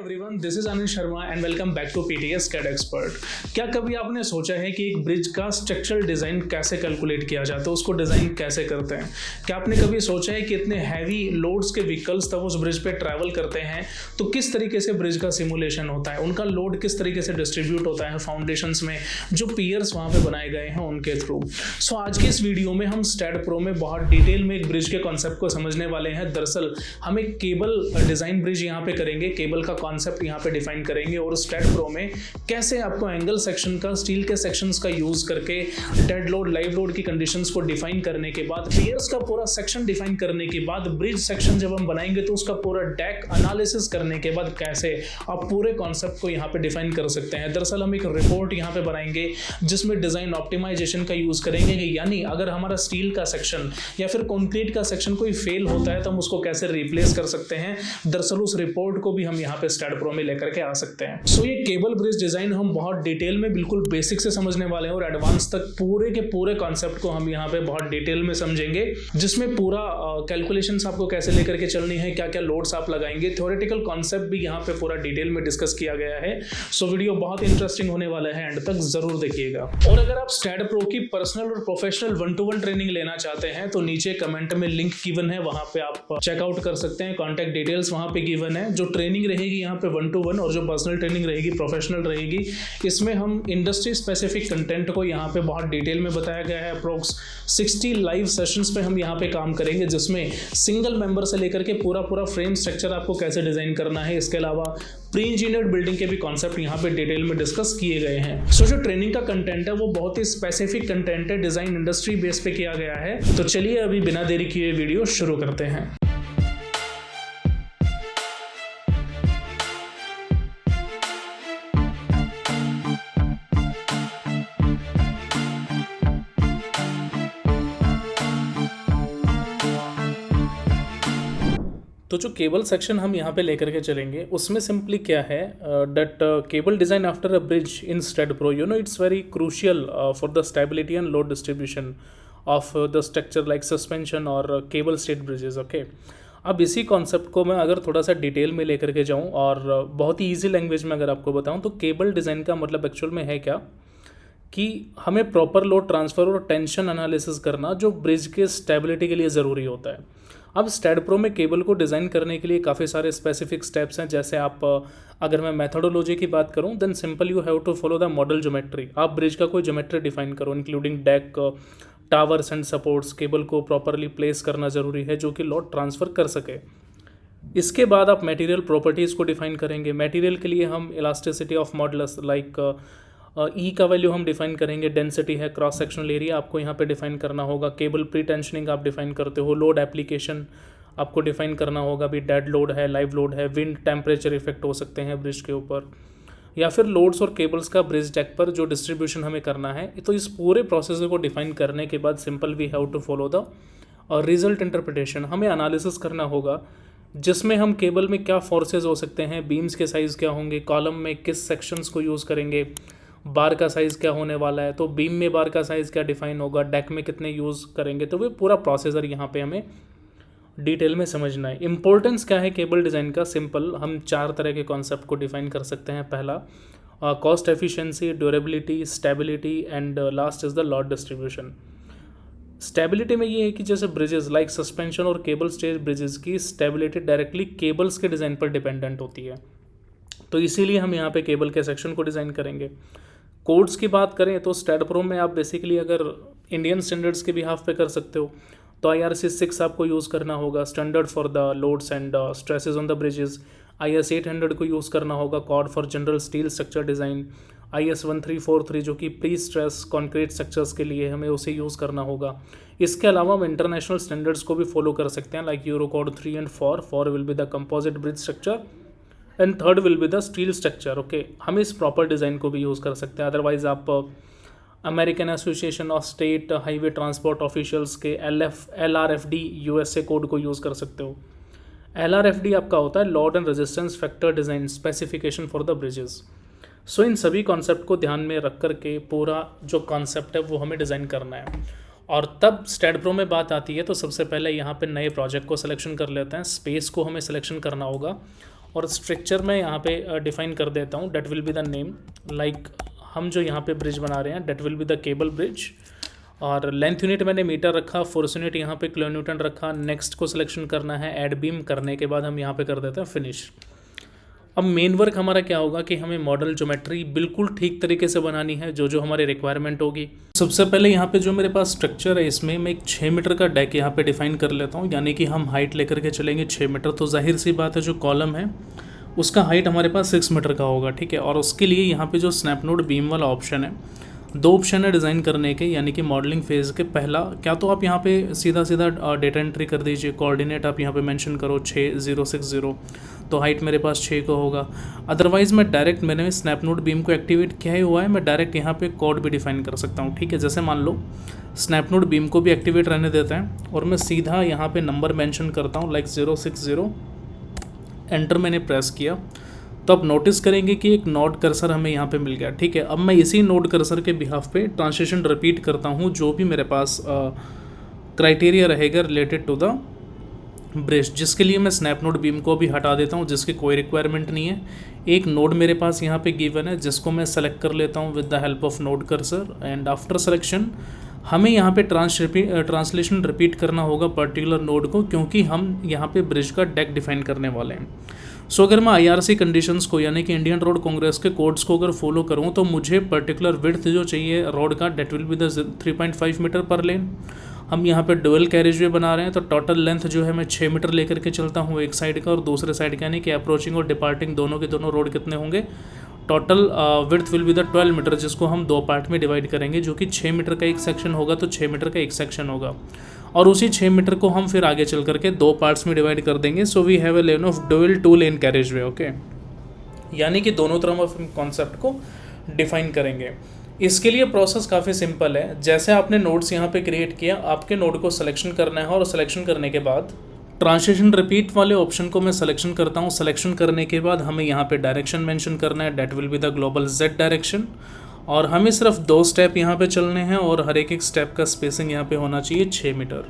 Everyone, this is Anil Sharma and welcome back to PTS CAD expert. क्या कभी आपने सोचा है कि एक ब्रिज का स्ट्रक्चरल डिज़ाइन कैसे कैलकुलेट किया जाता है, उसको डिज़ाइन कैसे करते हैं? क्या आपने कभी सोचा है कि इतने हैवी लोड्स के व्हीकल्स तब उस ब्रिज पे ट्रैवल करते हैं तो किस तरीके से ब्रिज का सिमुलेशन होता है, उनका लोड किस तरीके से डिस्ट्रीब्यूट होता है फाउंडेशंस में, जो पियर्स वहाँ पे बनाए गए हैं उनके थ्रू। सो आज की इस वीडियो में हम स्टैड प्रो में बहुत डिटेल में एक ब्रिज के कॉन्सेप्ट को समझने वाले हैं। दरअसल हम एक केबल डिज़ाइन ब्रिज यहाँ पे करेंगे, केबल का कॉन्सेप्ट यहाँ पे डिफाइन करेंगे और स्टैड प्रो में कैसे आपको एंगल सेक्शन का, स्टील के सेक्शंस का यूज करके डेड लोड, लाइव लोड की कंडीशंस को डिफाइन करने के बाद, पियर्स का पूरा सेक्शन डिफाइन करने के बाद, ब्रिज सेक्शन जब हम बनाएंगे तो उसका पूरा डेक एनालिसिस करने के बाद कैसे आप पूरे कॉन्सेप्ट को यहाँ पे डिफाइन कर सकते हैं। दरअसल हम एक रिपोर्ट यहाँ पे बनाएंगे जिसमें डिजाइन ऑप्टिमाइजेशन का यूज करेंगे, यानी अगर हमारा स्टील का सेक्शन या फिर कंक्रीट का सेक्शन कोई फेल होता है तो हम उसको कैसे रिप्लेस कर सकते हैं। दरअसल उस रिपोर्ट को भी हम यहाँ पे स्टैड प्रो में लेकर के आ सकते हैं। सो ये केबल ब्रिज डिजाइन हम बहुत डिटेल में, बिल्कुल बेसिक से समझने वाले हैं और एडवांस तक पूरे के पूरे कॉन्सेप्ट को हम यहाँ पे बहुत डिटेल में समझेंगे, जिसमें पूरा कैलकुलेशंस आपको कैसे लेकर के चलनी है, क्या क्या लोड्स आप लगाएंगे, थ्योरेटिकल कॉन्सेप्ट भी यहाँ पे पूरा डिटेल में डिस्कस किया गया है। सो वीडियो बहुत इंटरेस्टिंग होने वाला है, एंड तक जरूर देखिएगा। और अगर आप स्टैड प्रो की पर्सनल और प्रोफेशनल 1-to-1 ट्रेनिंग लेना चाहते हैं तो नीचे कमेंट में लिंक गिवन है, वहां पे आप चेकआउट कर सकते हैं। कॉन्टैक्ट डिटेल्स वहां पे गिवन है। जो ट्रेनिंग रहेगी यहाँ पे 1-to-1 और जो पर्सनल ट्रेनिंग रहेगी, प्रोफेशनल रहेगी, इसमें हम इंडस्ट्री स्पेसिफिक कंटेंट को यहाँ पे बहुत डिटेल में बताया गया है। अप्रोक्स 60 लाइव सेशंस पे हम यहाँ पे काम करेंगे, जिसमें सिंगल मेंबर से लेकर के पूरा फ्रेम स्ट्रक्चर आपको कैसे डिजाइन करना है, इसके अलावा प्री इंजीनियर्ड बिल्डिंग के भी कॉन्सेप्ट यहाँ पे डिटेल में डिस्कस किए गए हैं। सो जो ट्रेनिंग का कंटेंट है वो बहुत ही स्पेसिफिक कंटेंट है, डिजाइन इंडस्ट्री बेस पे किया गया है। तो चलिए अभी बिना देरी किए वीडियो शुरू करते हैं। तो जो केबल सेक्शन हम यहाँ पे लेकर के चलेंगे उसमें सिंपली क्या है, that cable design after a bridge in STAAD Pro, you know, it's very crucial for the stability and load distribution of the structure like suspension और केबल स्टेड ब्रिजेस। ओके, अब इसी कॉन्सेप्ट को मैं अगर थोड़ा सा डिटेल में लेकर के जाऊँ और बहुत ही ईजी लैंग्वेज में अगर आपको बताऊँ तो केबल डिज़ाइन का मतलब एक्चुअल में है क्या कि हमें प्रॉपर लोड ट्रांसफ़र और टेंशन एनालिसिस करना जो ब्रिज के स्टेबिलिटी के लिए ज़रूरी होता है। अब स्टैड प्रो में केबल को डिज़ाइन करने के लिए काफ़ी सारे स्पेसिफिक स्टेप्स हैं। जैसे आप अगर मैं मेथोडोलॉजी की बात करूं, then simple you have to follow the model geometry. आप ब्रिज का कोई ज्योमेट्री डिफाइन करो, including deck, towers and supports. Cable को प्रॉपरली प्लेस करना ज़रूरी है जो कि लोड ट्रांसफ़र कर सके। इसके बाद आप मटेरियल प्रॉपर्टीज़ को डिफाइन करेंगे। मटेरियल के लिए हम इलास्टिसिटी ऑफ मॉडुलस लाइक ई का वैल्यू हम डिफाइन करेंगे, डेंसिटी है, क्रॉस सेक्शनल एरिया आपको यहाँ पे डिफाइन करना होगा, केबल प्री टेंशनिंग आप डिफाइन करते हो, लोड एप्लीकेशन आपको डिफाइन करना होगा, भी डेड लोड है, लाइव लोड है, विंड, टेम्परेचर इफेक्ट हो सकते हैं ब्रिज के ऊपर, या फिर लोड्स और केबल्स का ब्रिज डेक पर जो डिस्ट्रीब्यूशन हमें करना है। तो इस पूरे प्रोसेस को डिफाइन करने के बाद simple we have to follow the result interpretation. हमें एनालिसिस करना होगा जिसमें हम केबल में क्या फोर्सेज हो सकते हैं, बीम्स के साइज़ क्या होंगे, कॉलम में किस सेक्शंस को यूज़ करेंगे, बार का साइज़ क्या होने वाला है, तो बीम में बार का साइज़ क्या डिफाइन होगा, डेक में कितने यूज़ करेंगे। तो वो पूरा प्रोसेसर यहाँ पे हमें डिटेल में समझना है। इंपॉर्टेंस क्या है केबल डिज़ाइन का, सिंपल हम 4 तरह के कॉन्सेप्ट को डिफाइन कर सकते हैं। पहला cost efficiency, durability, stability and last is the load distribution. Stability में ये है कि जैसे ब्रिजेस लाइक सस्पेंशन और केबल स्टेज ब्रिजेस की स्टेबिलिटी डायरेक्टली केबल्स के डिज़ाइन पर डिपेंडेंट होती है, तो इसीलिए हम यहाँ पे केबल के सेक्शन को डिज़ाइन करेंगे। कोड्स की बात करें तो स्टैड प्रो में आप बेसिकली अगर इंडियन स्टैंडर्ड्स के बिहाफ पे कर सकते हो तो IRC 6 आपको यूज़ करना होगा, standard for the loads and stresses on the bridges. IS 800 को यूज़ करना होगा, code for general steel structure design. IS 1343 जो कि प्री स्ट्रेस कॉन्क्रीट स्ट्रक्चर्स के लिए हमें उसे यूज़ करना होगा। इसके अलावा हम इंटरनेशनल स्टैंडर्ड्स को भी फॉलो कर सकते हैं, like euro code 3 and 4। 4 will be the composite bridge structure and third will be the steel structure. Okay, हम इस प्रॉपर डिज़ाइन को भी यूज़ कर सकते हैं। अदरवाइज आप American Association of State Highway Transport Officials के LRFD USA कोड को यूज़ कर सकते हो। LRFD आपका होता है load and resistance factor design specification for the bridges. So इन सभी कॉन्सेप्ट को ध्यान में रख कर के पूरा जो कॉन्सेप्ट है वो हमें डिज़ाइन करना है। और तब स्टैड प्रो में बात आती है तो सबसे पहले यहाँ पे नए प्रोजेक्ट को सिलेक्शन कर लेते हैं, स्पेस को हमें सिलेक्शन करना होगा और स्ट्रक्चर मैं यहाँ पे डिफाइन कर देता हूँ, that will be the name, like हम जो यहाँ पे ब्रिज बना रहे हैं that will be the cable bridge. और लेंथ यूनिट मैंने मीटर रखा, फोर्स यूनिट यहाँ पे किलो न्यूटन रखा। नेक्स्ट को सिलेक्शन करना है, ऐड बीम करने के बाद हम यहाँ पे कर देते हैं फिनिश। अब मेन वर्क हमारा क्या होगा कि हमें मॉडल ज्योमेट्री बिल्कुल ठीक तरीके से बनानी है, जो जो हमारी रिक्वायरमेंट होगी। सबसे पहले यहाँ पे जो मेरे पास स्ट्रक्चर है इसमें मैं एक 6 मीटर का डेक यहाँ पे डिफाइन कर लेता हूँ, यानी कि हम हाइट लेकर के चलेंगे 6 मीटर। तो जाहिर सी बात है जो कॉलम है उसका हाइट हमारे पास 6 मीटर का होगा, ठीक है। और उसके लिए यहाँ पे जो स्नैपनोड बीम वाला ऑप्शन है, 2 ऑप्शन है डिज़ाइन करने के, यानी कि मॉडलिंग फेज़ के। पहला क्या तो आप यहाँ पे सीधा सीधा डेटा एंट्री कर दीजिए, कोऑर्डिनेट आप यहाँ पे मेंशन करो 6060, तो हाइट मेरे पास 6 का होगा। अदरवाइज़ मैं डायरेक्ट, मैंने स्नैपनोड बीम को एक्टिवेट किया ही हुआ है, मैं डायरेक्ट यहाँ पे कोड भी डिफाइन कर सकता हूँ, ठीक है। जैसे मान लो स्नैपनोड बीम को भी एक्टिवेट रहने देते हैं और मैं सीधा यहाँ पे नंबर मेंशन करता हूँ, लाइक 060, एंटर मैंने प्रेस किया, तो आप नोटिस करेंगे कि एक नोड कर्सर हमें यहाँ पे मिल गया, ठीक है। अब मैं इसी नोड कर्सर के बिहाफ पे ट्रांसलेशन रिपीट करता हूँ, जो भी मेरे पास क्राइटेरिया रहेगा रिलेटेड टू द ब्रिज, जिसके लिए मैं स्नैपनोड बीम को भी हटा देता हूँ, जिसकी कोई रिक्वायरमेंट नहीं है। एक नोड मेरे पास यहाँ पे गिवन है, जिसको मैं सेलेक्ट कर लेता हूँ with the help of node cursor. And after selection हमें यहाँ पे ट्रांसलेशन रिपीट करना होगा पर्टिकुलर नोड को, क्योंकि हम यहाँ पे ब्रिज का डेक डिफाइन करने वाले हैं। सो अगर मैं IRC कंडीशंस को, यानी कि इंडियन रोड कांग्रेस के कोड्स को अगर फॉलो करूँ, तो मुझे पर्टिकुलर विड्थ जो चाहिए रोड का, that will be the 3.5 metre per lane. हम यहाँ पे डुअल कैरेज वे बना रहे हैं, तो टोटल लेंथ जो है मैं 6 मीटर लेकर के चलता हूँ एक साइड का और दूसरे साइड का, यानी कि अप्रोचिंग और डिपार्टिंग दोनों के दोनों रोड कितने होंगे। Total width will be the 12 metre, जिसको हम 2 पार्ट में डिवाइड करेंगे, जो कि 6 मीटर का एक सेक्शन होगा, तो 6 मीटर का एक सेक्शन होगा। और उसी 6 मीटर को हम फिर आगे चल करके 2 पार्ट्स में डिवाइड कर देंगे। So we have a lane of dual 2 lane carriageway, okay. यानी कि दोनों तरफ हम कॉन्सेप्ट को डिफाइन करेंगे। इसके लिए प्रोसेस काफ़ी सिंपल है। जैसे आपने नोड्स यहाँ पे क्रिएट किया, आपके नोड को सिलेक्शन करना है और सिलेक्शन करने के बाद ट्रांसलेशन रिपीट वाले ऑप्शन को मैं सिलेक्शन करता हूँ। सिलेक्शन करने के बाद हमें यहाँ पे डायरेक्शन मेंशन करना है, that will be the global Z direction. और हमें सिर्फ 2 स्टेप यहाँ पे चलने हैं और हर एक स्टेप का स्पेसिंग यहाँ पे होना चाहिए 6 मीटर।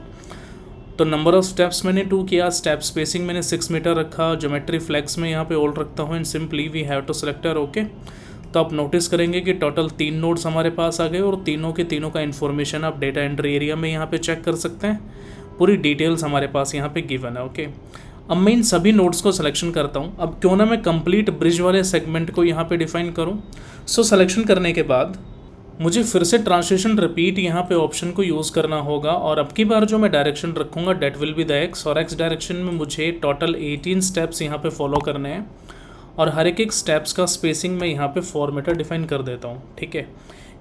तो नंबर ऑफ स्टेप्स मैंने 2 किया, स्टेप स्पेसिंग मैंने 6 मीटर रखा, ज्योमेट्री फ्लेक्स में यहाँ पे ऑल रखता हूँ, and simply we have to selector, okay. तो आप नोटिस करेंगे कि टोटल 3 नोड्स हमारे पास आ गए और तीनों के तीनों का इन्फॉर्मेशन आप डेटा एंट्री एरिया में यहाँ पे चेक कर सकते हैं। पूरी डिटेल्स हमारे पास यहाँ पे गिवन है, ओके। अब मैं इन सभी नोड्स को सिलेक्शन करता हूँ। अब क्यों ना मैं कंप्लीट ब्रिज वाले सेगमेंट को यहाँ पे डिफाइन करूँ। सो सिलेक्शन करने के बाद मुझे फिर से ट्रांसलेशन रिपीट यहाँ पे ऑप्शन को यूज़ करना होगा, और अब की बार जो मैं डायरेक्शन रखूँगा that will be the X, और X डायरेक्शन में मुझे टोटल 18 स्टेप्स यहाँ पे फॉलो करने हैं और हर एक स्टेप्स का स्पेसिंग मैं यहाँ पे 4 मीटर डिफाइन कर देता हूँ, ठीक है।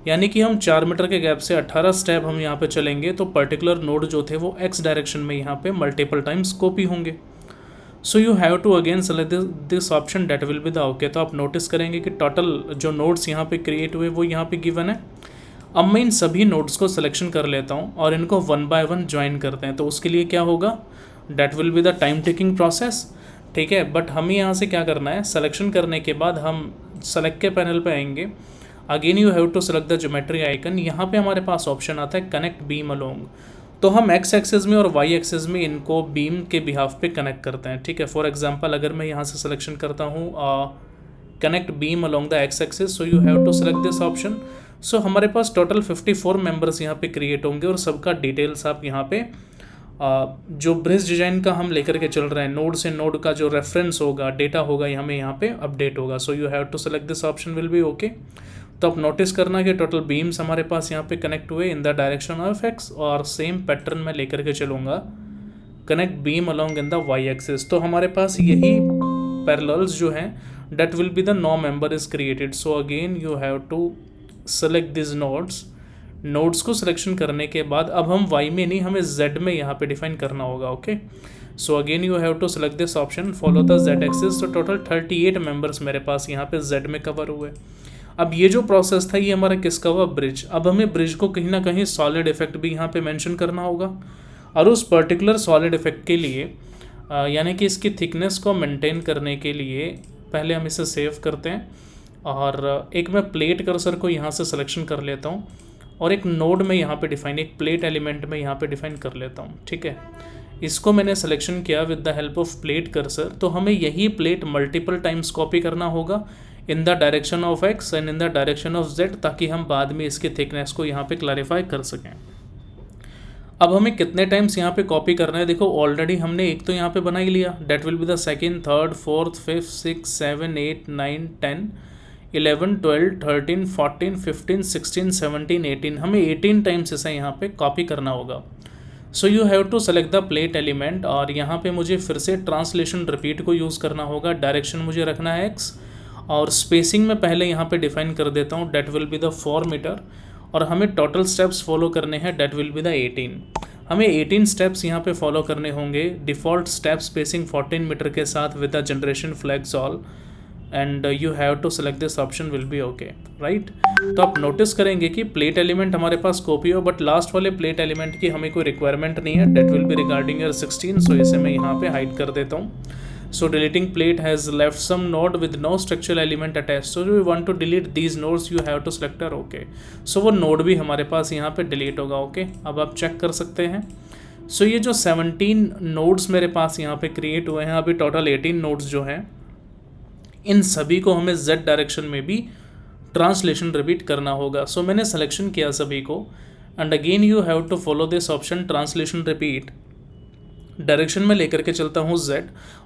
यानी कि हम 4 मीटर के गैप से 18 स्टेप हम यहाँ पे चलेंगे, तो पर्टिकुलर नोड जो थे वो X डायरेक्शन में यहाँ पे मल्टीपल टाइम्स कॉपी होंगे। So you have to again select this option, that will be the okay. तो आप नोटिस करेंगे कि टोटल जो नोड्स यहाँ पे क्रिएट हुए वो यहाँ पे गिवन है। अब मैं इन सभी नोड्स को सिलेक्शन कर लेता हूँ और इनको 1 बाय 1 ज्वाइन करते हैं। तो उसके लिए क्या होगा, that will be the time taking process, ठीक है। बट हमें यहाँ से क्या करना है, सिलेक्शन करने के बाद हम सेलेक्ट के पैनल पे आएंगे। Again you have to select the geometry icon. यहाँ पे हमारे पास ऑप्शन आता है कनेक्ट बीम अलोंग। तो हम X एक्सिस में और Y एक्सिस में इनको बीम के बिहाफ पे कनेक्ट करते हैं, ठीक है। फॉर एग्जांपल अगर मैं यहाँ से सिलेक्शन करता हूँ connect beam along the X axis, so you have to select this option. So हमारे पास टोटल 54 मेंबर्स यहाँ पे क्रिएट होंगे और सबका डिटेल्स आप यहाँ पे जो ब्रिज डिजाइन का हम लेकर के चल रहे हैं, नोड से नोड का जो रेफरेंस होगा, डेटा होगा, हमें यहाँ पे अपडेट होगा। So you have to select this option will be okay. तो आप नोटिस करना कि टोटल बीम्स हमारे पास यहाँ पे कनेक्ट हुए in the direction of X, और सेम पैटर्न में लेकर के चलूँगा connect beam along in the Y axis. तो हमारे पास यही पैरेलल्स जो हैं, that will be the no member is created. So again you have to select this nodes को सिलेक्शन करने के बाद अब हम Y में नहीं, हमें Z में यहाँ पे डिफाइन करना होगा, okay. So again you have to select this option, follow the Z axis. तो टोटल 38 मेंबर्स मेरे पास यहाँ पे Z में कवर हुए। अब ये जो प्रोसेस था ये हमारा किसका हुआ, ब्रिज। अब हमें ब्रिज को कहीं ना कहीं सॉलिड इफेक्ट भी यहाँ पे मेंशन करना होगा, और उस पर्टिकुलर सॉलिड इफेक्ट के लिए यानी कि इसकी थिकनेस को मेंटेन करने के लिए पहले हम इसे सेव करते हैं, और एक मैं प्लेट कर्सर को यहाँ से सिलेक्शन कर लेता हूँ और एक नोड में यहाँ पे डिफाइन, एक प्लेट एलिमेंट में यहाँ पे डिफाइन कर लेता हूँ, ठीक है। इसको मैंने सिलेक्शन किया with the help of plate cursor, तो हमें यही प्लेट मल्टीपल टाइम्स कॉपी करना होगा इन the direction of x and in the direction of Z, ताकि हम बाद में इसके थिकनेस को यहाँ पे क्लैरिफाई कर सकें। अब हमें कितने टाइम्स यहाँ पे कॉपी करना है, देखो ऑलरेडी हमने एक तो यहाँ पे बना ही लिया, that will be the second, third, fourth, fifth, 6, 7, 8, 9, 10, 11, 12, 13, 14, 15, 16, 17, 18, हमें 18 टाइम्स इसे यहाँ पे कॉपी करना होगा। So you have to select the plate element, और यहाँ पे मुझे फिर से ट्रांसलेशन रिपीट को यूज़ करना होगा। डायरेक्शन मुझे रखना है एक्स, और स्पेसिंग में पहले यहाँ पे डिफाइन कर देता हूँ, that will be the 4 metre, और हमें टोटल स्टेप्स फॉलो करने हैं, डेट विल बी द 18। हमें 18 स्टेप्स यहाँ पे फॉलो करने होंगे। डिफ़ॉल्ट स्टेप स्पेसिंग 14 मीटर के साथ with the generation flags all, and you have to select this option will be okay, right. तो आप नोटिस करेंगे कि प्लेट एलिमेंट हमारे पास कॉपी हो, बट लास्ट वाले प्लेट एलिमेंट की हमें कोई रिक्वायरमेंट नहीं है, that will be regarding year 16, so इसे मैं यहाँ पे हाइड कर देता हूँ। So deleting plate has left some node with no structural element attached. So we want to delete these nodes, you have to select her OK. So वो node भी हमारे पास यहाँ पे delete होगा OK। अब आप चेक कर सकते हैं। So ये जो 17 nodes मेरे पास यहाँ पे create हुए हैं, अभी total 18 nodes जो हैं, इन सभी को हमें Z डायरेक्शन में भी ट्रांसलेशन रिपीट करना होगा। So मैंने सिलेक्शन किया सभी को, and again you have to follow this option translation repeat. Direction में लेकर के चलता हूँ Z,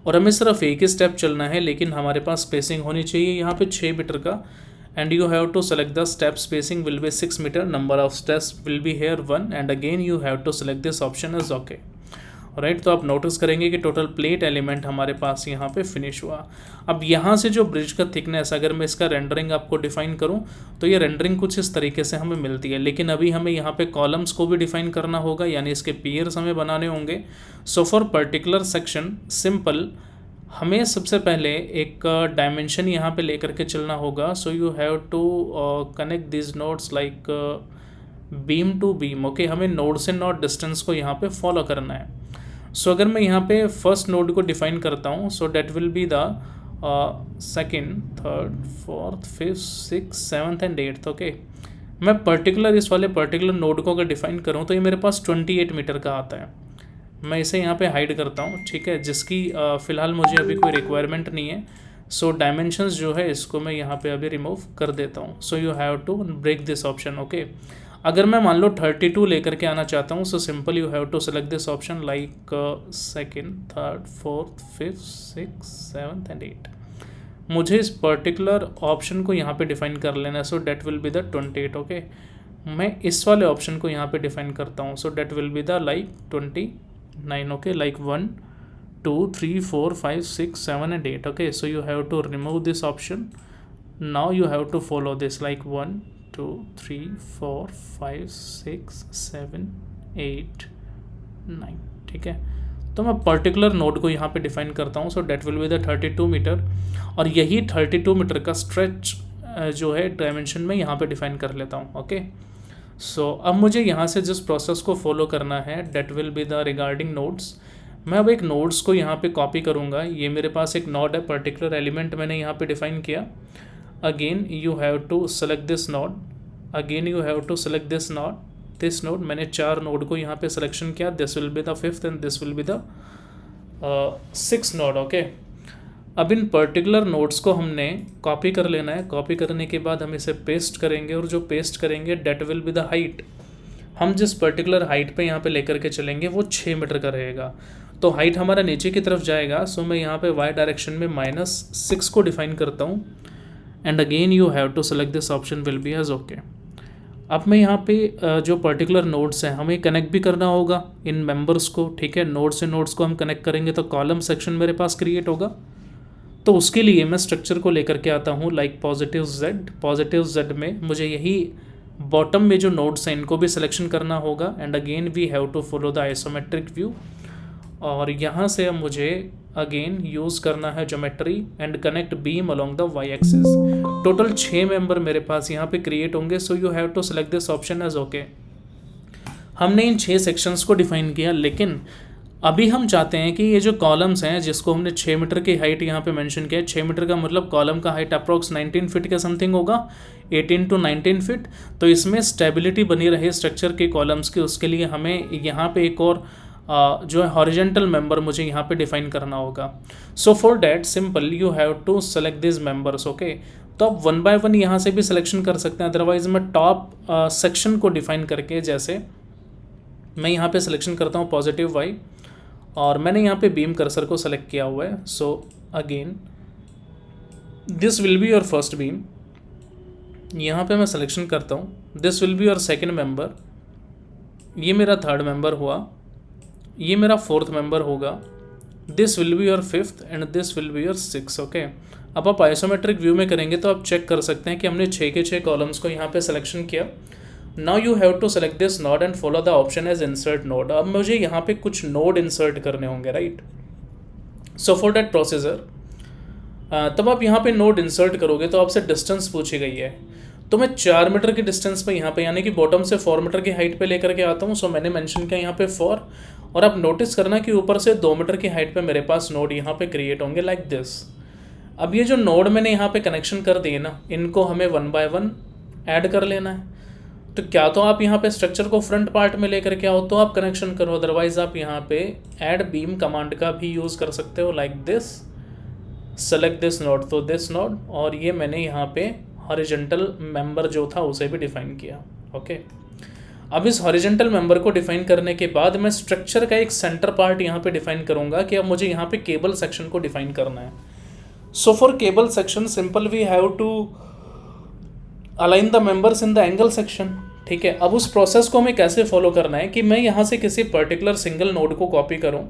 और हमें सिर्फ एक ही स्टेप चलना है, लेकिन हमारे पास स्पेसिंग होनी चाहिए यहाँ पे 6 मीटर का, and you have to select the step spacing will be 6 metre, number of steps will be here 1, and again you have to select this option is okay, right. तो आप नोटिस करेंगे कि total plate element हमारे पास यहाँ पे finish हुआ। अब यहाँ से जो ब्रिज का थिकनेस, अगर मैं इसका रेंडरिंग आपको डिफाइन करूँ तो ये रेंडरिंग कुछ इस तरीके से हमें मिलती है, लेकिन अभी हमें यहाँ पे कॉलम्स को भी डिफाइन करना होगा, यानी इसके पियर्स हमें बनाने होंगे। So for particular section simple, हमें सबसे पहले एक डायमेंशन यहाँ पे लेकर के चलना होगा। So you have to connect this nodes like beam to beam, okay. हमें नोड से नोड डिस्टेंस को यहाँ पे फॉलो करना है। सो अगर मैं यहाँ पे फर्स्ट नोड को डिफाइन करता हूँ, so that will be the second, third, fourth, fifth, six, seventh and eighth, okay. मैं पर्टिकुलर इस वाले पर्टिकुलर नोड को अगर डिफाइन करूँ तो ये मेरे पास 28 मीटर का आता है। मैं इसे यहाँ पे हाइड करता हूँ, ठीक है, जिसकी फ़िलहाल मुझे अभी कोई रिक्वायरमेंट नहीं है। सो डायमेंशंस जो है इसको मैं यहाँ पे अभी रिमूव कर देता हूँ। So you have to break this option, okay. अगर मैं मान लो 32 लेकर के आना चाहता हूँ, so simple you have to select this option like second, third, fourth, fifth, six, seventh and 8। मुझे इस पर्टिकुलर ऑप्शन को यहाँ पे डिफाइन कर लेना है। So that will be the 28, okay. मैं इस वाले ऑप्शन को यहाँ पे डिफाइन करता हूँ। So that will be the like 29, okay, like 1, 2, 3, 4, 5, 6, 7 and 8, okay. So you have to remove this option. Now you have to follow this like 1, 2, 3, 4, 5, 6, 7, 8, 9, ठीक है। तो मैं पर्टिकुलर नोड को यहाँ पे डिफाइन करता हूँ। So that will be the 32 metre, और यही 32 मीटर का स्ट्रेच जो है डायमेंशन में यहाँ पे डिफाइन कर लेता हूँ, ओके। सो अब मुझे यहाँ से जिस प्रोसेस को फॉलो करना है, that will be the regarding nodes. मैं अब एक नोड्स को यहाँ पे कॉपी करूँगा। ये मेरे पास एक नोड है, पर्टिकुलर एलिमेंट मैंने यहाँ पे डिफाइन किया। Again you have to select this node, again you have to select this node. मैंने 4 नोड को यहाँ पे सिलेक्शन किया। This will be the 5th and this will be the 6th node, okay. अब इन पर्टिकुलर नोड्स को हमने copy कर लेना है। कॉपी करने के बाद हम इसे पेस्ट करेंगे, और जो पेस्ट करेंगे that will be the height. हम जिस पर्टिकुलर हाइट पे यहाँ पे लेकर के चलेंगे वो 6 मीटर का रहेगा, तो हाइट हमारा नीचे की तरफ जाएगा। सो मैं यहाँ पे y डायरेक्शन में -6 को डिफाइन करता हूँ, and again you have to select this option will be as okay. अब मैं यहाँ पे जो पर्टिकुलर नोड्स हैं हमें कनेक्ट भी करना होगा इन मेंबर्स को, ठीक है। नोड से नोड्स को हम कनेक्ट करेंगे तो कॉलम सेक्शन मेरे पास क्रिएट होगा। तो उसके लिए मैं स्ट्रक्चर को लेकर के आता हूँ लाइक पॉजिटिव Z में मुझे यही बॉटम में जो नोड्स हैं इनको भी सिलेक्शन करना होगा, and again we have to follow the isometric view. और यहाँ से अब मुझे अगेन यूज़ करना है geometry and connect beam along the Y axis. Total 6 member मेरे पास यहाँ पे क्रिएट होंगे। So you have to select this option as okay. हमने इन 6 सेक्शंस को डिफाइन किया, लेकिन अभी हम चाहते हैं कि ये जो कॉलम्स हैं जिसको हमने 6 मीटर की हाइट यहाँ पे मेंशन किया है, 6 मीटर का मतलब कॉलम का हाइट अप्रॉक्स 19 फीट के समथिंग होगा, 18 to 19 फीट। तो इसमें स्टेबिलिटी बनी रहे स्ट्रक्चर के कॉलम्स की, उसके लिए हमें यहाँ पे एक और जो है हॉरिजेंटल मेंबर मुझे यहाँ पे डिफाइन करना होगा। So for that simple you have to select this members, okay. तो आप वन बाय वन यहाँ से भी सिलेक्शन कर सकते हैं, अदरवाइज मैं टॉप सेक्शन को डिफाइन करके, जैसे मैं यहाँ पे सिलेक्शन करता हूँ पॉजिटिव वाई, और मैंने यहाँ पे बीम कर्सर को सेलेक्ट किया हुआ है। So again this will be your first beam, यहाँ पे मैं सिलेक्शन करता हूँ, this will be your second member, ये मेरा थर्ड मेंबर हुआ, ये मेरा फोर्थ मेंबर होगा, this will be your fifth and this will be your six, okay. अब आप आइसोमेट्रिक व्यू में करेंगे तो आप चेक कर सकते हैं कि हमने 6 के 6 कॉलम्स को यहाँ पे सिलेक्शन किया। Now you have to select this node and follow the option as insert node. अब मुझे यहाँ पे कुछ नोड इंसर्ट करने होंगे, right. So for that procedure तब आप यहाँ पे नोड इंसर्ट करोगे तो आपसे डिस्टेंस पूछी गई है, तो मैं 4 मीटर की डिस्टेंस पे यहाँ पे, यानी कि बॉटम से 4 मीटर की हाइट पे लेकर के आता हूँ। सो मैंने मेंशन किया यहाँ पे 4, और आप नोटिस करना कि ऊपर से 2 मीटर की हाइट पे मेरे पास नोड यहाँ पे क्रिएट होंगे लाइक दिस। अब ये जो नोड मैंने यहाँ पे कनेक्शन कर दिए ना, इनको हमें 1 बाय 1 ऐड कर लेना है। तो क्या तो आप यहाँ पे स्ट्रक्चर को फ्रंट पार्ट में लेकर के आओ तो आप कनेक्शन करो, अदरवाइज आप यहाँ पे ऐड बीम कमांड का भी यूज़ कर सकते हो like this, select this node, तो दिस नोड, और ये मैंने यहाँ पे हॉरिजेंटल मेंबर जो था उसे भी डिफाइन किया, ओके। अब इस हॉरिजेंटल मेंबर को डिफाइन करने के बाद मैं स्ट्रक्चर का एक सेंटर पार्ट यहाँ पे डिफाइन करूँगा कि अब मुझे यहाँ पे केबल सेक्शन को डिफाइन करना है। So for cable section simple we have to align the members in the angle section, ठीक है। अब उस प्रोसेस को हमें कैसे फॉलो करना है कि मैं यहाँ से किसी पर्टिकुलर सिंगल नोड को कॉपी करूँ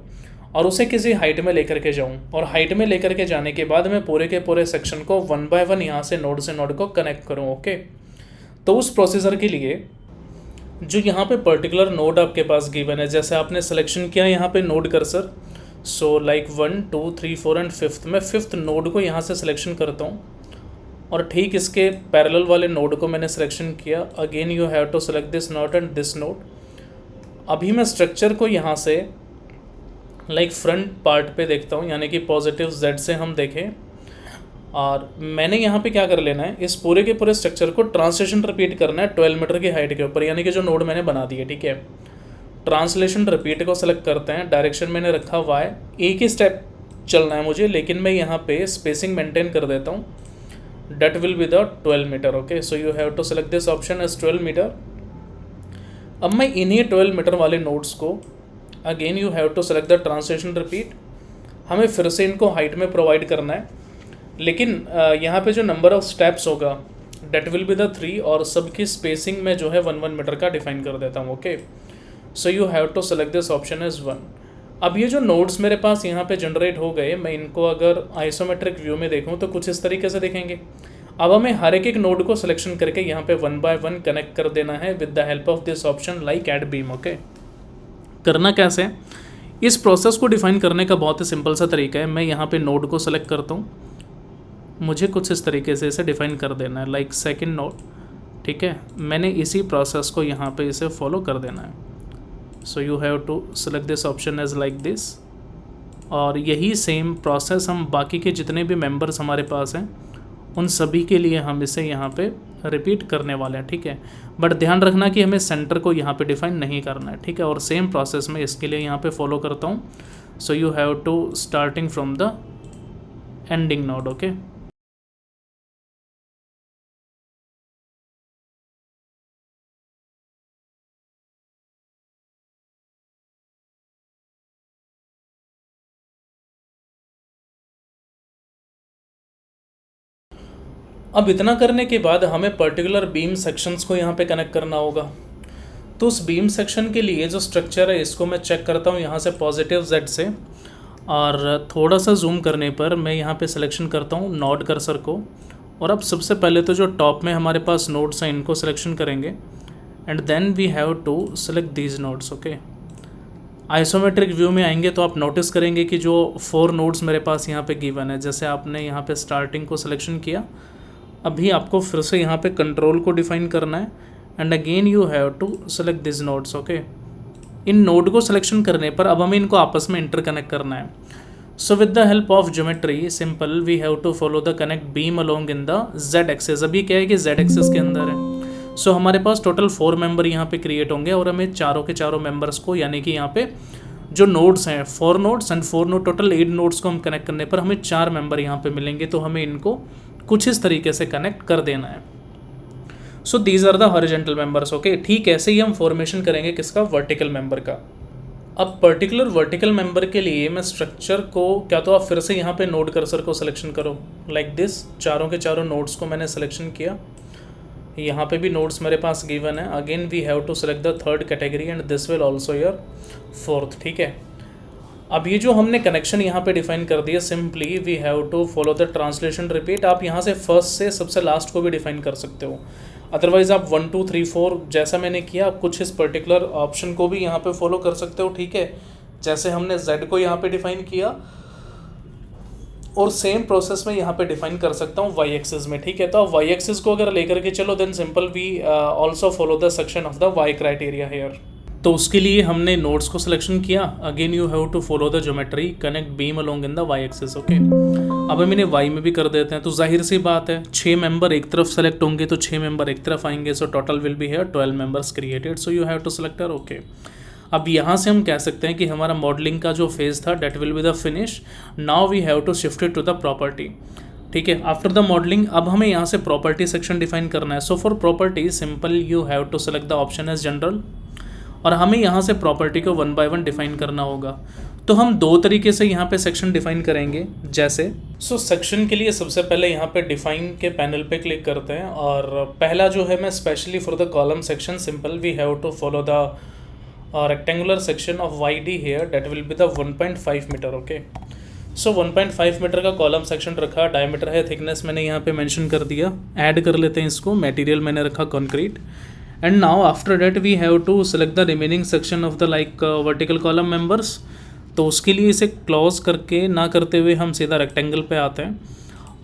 और उसे किसी हाइट में लेकर के जाऊँ, और हाइट में लेकर के जाने के बाद मैं पूरे के पूरे सेक्शन को 1 बाय 1 यहाँ से नोड को कनेक्ट करूँ, ओके। तो उस प्रोसीजर के लिए जो यहाँ पे पर्टिकुलर नोड आपके पास गिवन है, जैसे आपने सिलेक्शन किया यहाँ पे node cursor, so like 1 2 3 4 and 5th, मैं 5th नोड को यहाँ से सिलेक्शन करता हूँ, और ठीक इसके पैरेलल वाले नोड को मैंने सिलेक्शन किया। Again you have to select this node and this node. अभी मैं स्ट्रक्चर को यहाँ से लाइक फ्रंट पार्ट पे देखता हूँ, यानी कि पॉजिटिव Z से हम देखें, और मैंने यहाँ पे क्या कर लेना है, इस पूरे के पूरे स्ट्रक्चर को ट्रांसलेशन रिपीट करना है 12 मीटर की हाइट के ऊपर, यानी कि जो नोड मैंने बना दिए, ठीक है। ट्रांसलेशन रिपीट को सेलेक्ट करते हैं, डायरेक्शन मैंने रखा Y, एक ही स्टेप चलना है मुझे, लेकिन मैं यहाँ पे स्पेसिंग मेंटेन कर देता हूँ, that will be the 12 meter, okay. So you have to select this option as 12 meter. अब मैं इन्हीं 12 मीटर वाले नोड्स को again you have to select the translation repeat, हमें फिर से इनको हाइट में प्रोवाइड करना है, लेकिन यहाँ पे जो नंबर ऑफ स्टेप्स होगा डेट विल बी द 3, और सबकी स्पेसिंग में जो है 1 मीटर का डिफाइन कर देता हूँ, okay. So you have to select this option as 1। अब ये जो नोड्स मेरे पास यहाँ पे जनरेट हो गए, मैं इनको अगर आइसोमेट्रिक व्यू में देखूँ तो कुछ इस तरीके से दिखेंगे। अब हमें हर एक नोड को सिलेक्शन करके यहाँ पे 1 बाय 1 कनेक्ट कर देना है with the help of this option like add beam, okay. करना कैसे, इस प्रोसेस को डिफाइन करने का बहुत ही सिंपल सा तरीका है। मैं यहाँ पे नोड को सेलेक्ट करता हूँ, मुझे कुछ इस तरीके से इसे डिफाइन कर देना है लाइक सेकंड नोड, ठीक है। मैंने इसी प्रोसेस को यहाँ पे इसे फॉलो कर देना है। So you have to select this option as like this, और यही सेम प्रोसेस हम बाकी के जितने भी मेंबर्स हमारे पास हैं उन सभी के लिए हम इसे यहाँ पे रिपीट करने वाले हैं, ठीक है। बट ध्यान रखना कि हमें सेंटर को यहाँ पे डिफाइन नहीं करना है, ठीक है। और सेम प्रोसेस में इसके लिए यहाँ पे फॉलो करता हूँ। So you have to starting from the ending node, okay. अब इतना करने के बाद हमें पर्टिकुलर बीम सेक्शंस को यहाँ पे कनेक्ट करना होगा। तो उस बीम सेक्शन के लिए जो स्ट्रक्चर है इसको मैं चेक करता हूँ यहाँ से पॉजिटिव Z से, और थोड़ा सा जूम करने पर मैं यहाँ पे सिलेक्शन करता हूँ नोड कर्सर को। और अब सबसे पहले तो जो टॉप में हमारे पास नोड्स हैं इनको सिलेक्शन करेंगे, and then we have to select these nodes, okay. Isometric view में आएंगे तो आप नोटिस करेंगे कि जो 4 नोड्स मेरे पास यहाँ पे गिवन है, जैसे आपने यहाँ पे स्टार्टिंग को सिलेक्शन किया, अभी आपको फिर से यहाँ पे कंट्रोल को डिफाइन करना है, and again you have to select this nodes, okay. इन नोड को सिलेक्शन करने पर अब हमें इनको आपस में इंटरकनेक्ट करना है। So with the help of geometry simple we have to follow the connect beam along in the Z axis. अभी क्या है कि Z एक्सेस के अंदर है। सो हमारे पास टोटल 4 मेंबर यहाँ पे क्रिएट होंगे, और हमें चारों के चारों मेंबर्स को, यानी कि यहाँ पे जो नोड्स हैं 4 nodes and 4 node, total 8 nodes को हम कनेक्ट करने पर हमें 4 मेंबर यहाँ पे मिलेंगे, तो हमें इनको कुछ इस तरीके से कनेक्ट कर देना है। So these are the horizontal members, okay. ठीक ऐसे ही हम फॉर्मेशन करेंगे किसका, वर्टिकल मेंबर का। अब पर्टिकुलर वर्टिकल मेंबर के लिए मैं स्ट्रक्चर को, क्या तो आप फिर से यहाँ पे नोड कर्सर को सिलेक्शन करो लाइक दिस, चारों के चारों नोड्स को मैंने सिलेक्शन किया, यहाँ पे भी नोड्स मेरे पास गिवन है। Again we have to select the third category and this will also your fourth, ठीक है। अब ये जो हमने कनेक्शन यहाँ पे डिफाइन कर दिया, simply we have to follow the translation repeat. आप यहाँ से फर्स्ट से सबसे लास्ट को भी डिफाइन कर सकते हो, अदरवाइज आप 1 2 3 4 जैसा मैंने किया, आप कुछ इस पर्टिकुलर ऑप्शन को भी यहाँ पे फॉलो कर सकते हो, ठीक है। जैसे हमने Z को यहाँ पे डिफाइन किया और सेम प्रोसेस में यहाँ पे डिफाइन कर सकता हूँ y एक्सिस में, ठीक है। तो आप y एक्सिस को अगर लेकर के चलो then simple we also follow the section of the y criteria here. तो उसके लिए हमने नोड्स को सिलेक्शन किया, again you have to follow the geometry, connect beam along in the y axis, okay. अब हम इन्हें y में भी कर देते हैं, तो जाहिर सी बात है 6 मेंबर एक तरफ सेलेक्ट होंगे तो 6 मेंबर एक तरफ आएंगे, so total will be here 12 members created, so you have to select here, okay. अब यहाँ से हम कह सकते हैं कि हमारा मॉडलिंग का जो फेज था that will be the finish, now we have to shift it to the property, ठीक है। आफ्टर द मॉडलिंग अब हमें यहाँ से प्रॉपर्टी सेक्शन डिफाइन करना है। So for property simple you have to select the option as general, और हमें यहाँ से प्रॉपर्टी को 1 by 1 डिफाइन करना होगा। तो हम 2 तरीके से यहाँ पे सेक्शन डिफाइन करेंगे, जैसे सेक्शन के लिए सबसे पहले यहाँ पे डिफाइन के पैनल पे क्लिक करते हैं, और पहला जो है मैं specially for the column section, simple we have to follow the rectangular section of YD here, that will be the 1.5 meter, okay. So 1.5 meter का कॉलम सेक्शन रखा, डायमीटर है, थिकनेस मैंने यहाँ पे मेंशन कर दिया। ऐड कर लेते हैं इसको, मटेरियल मैंने रखा concrete, and now after that we have to select the remaining section of the like vertical column members. तो उसके लिए इसे क्लोज करके ना करते हुए हम सीधा रेक्टेंगल पे आते हैं,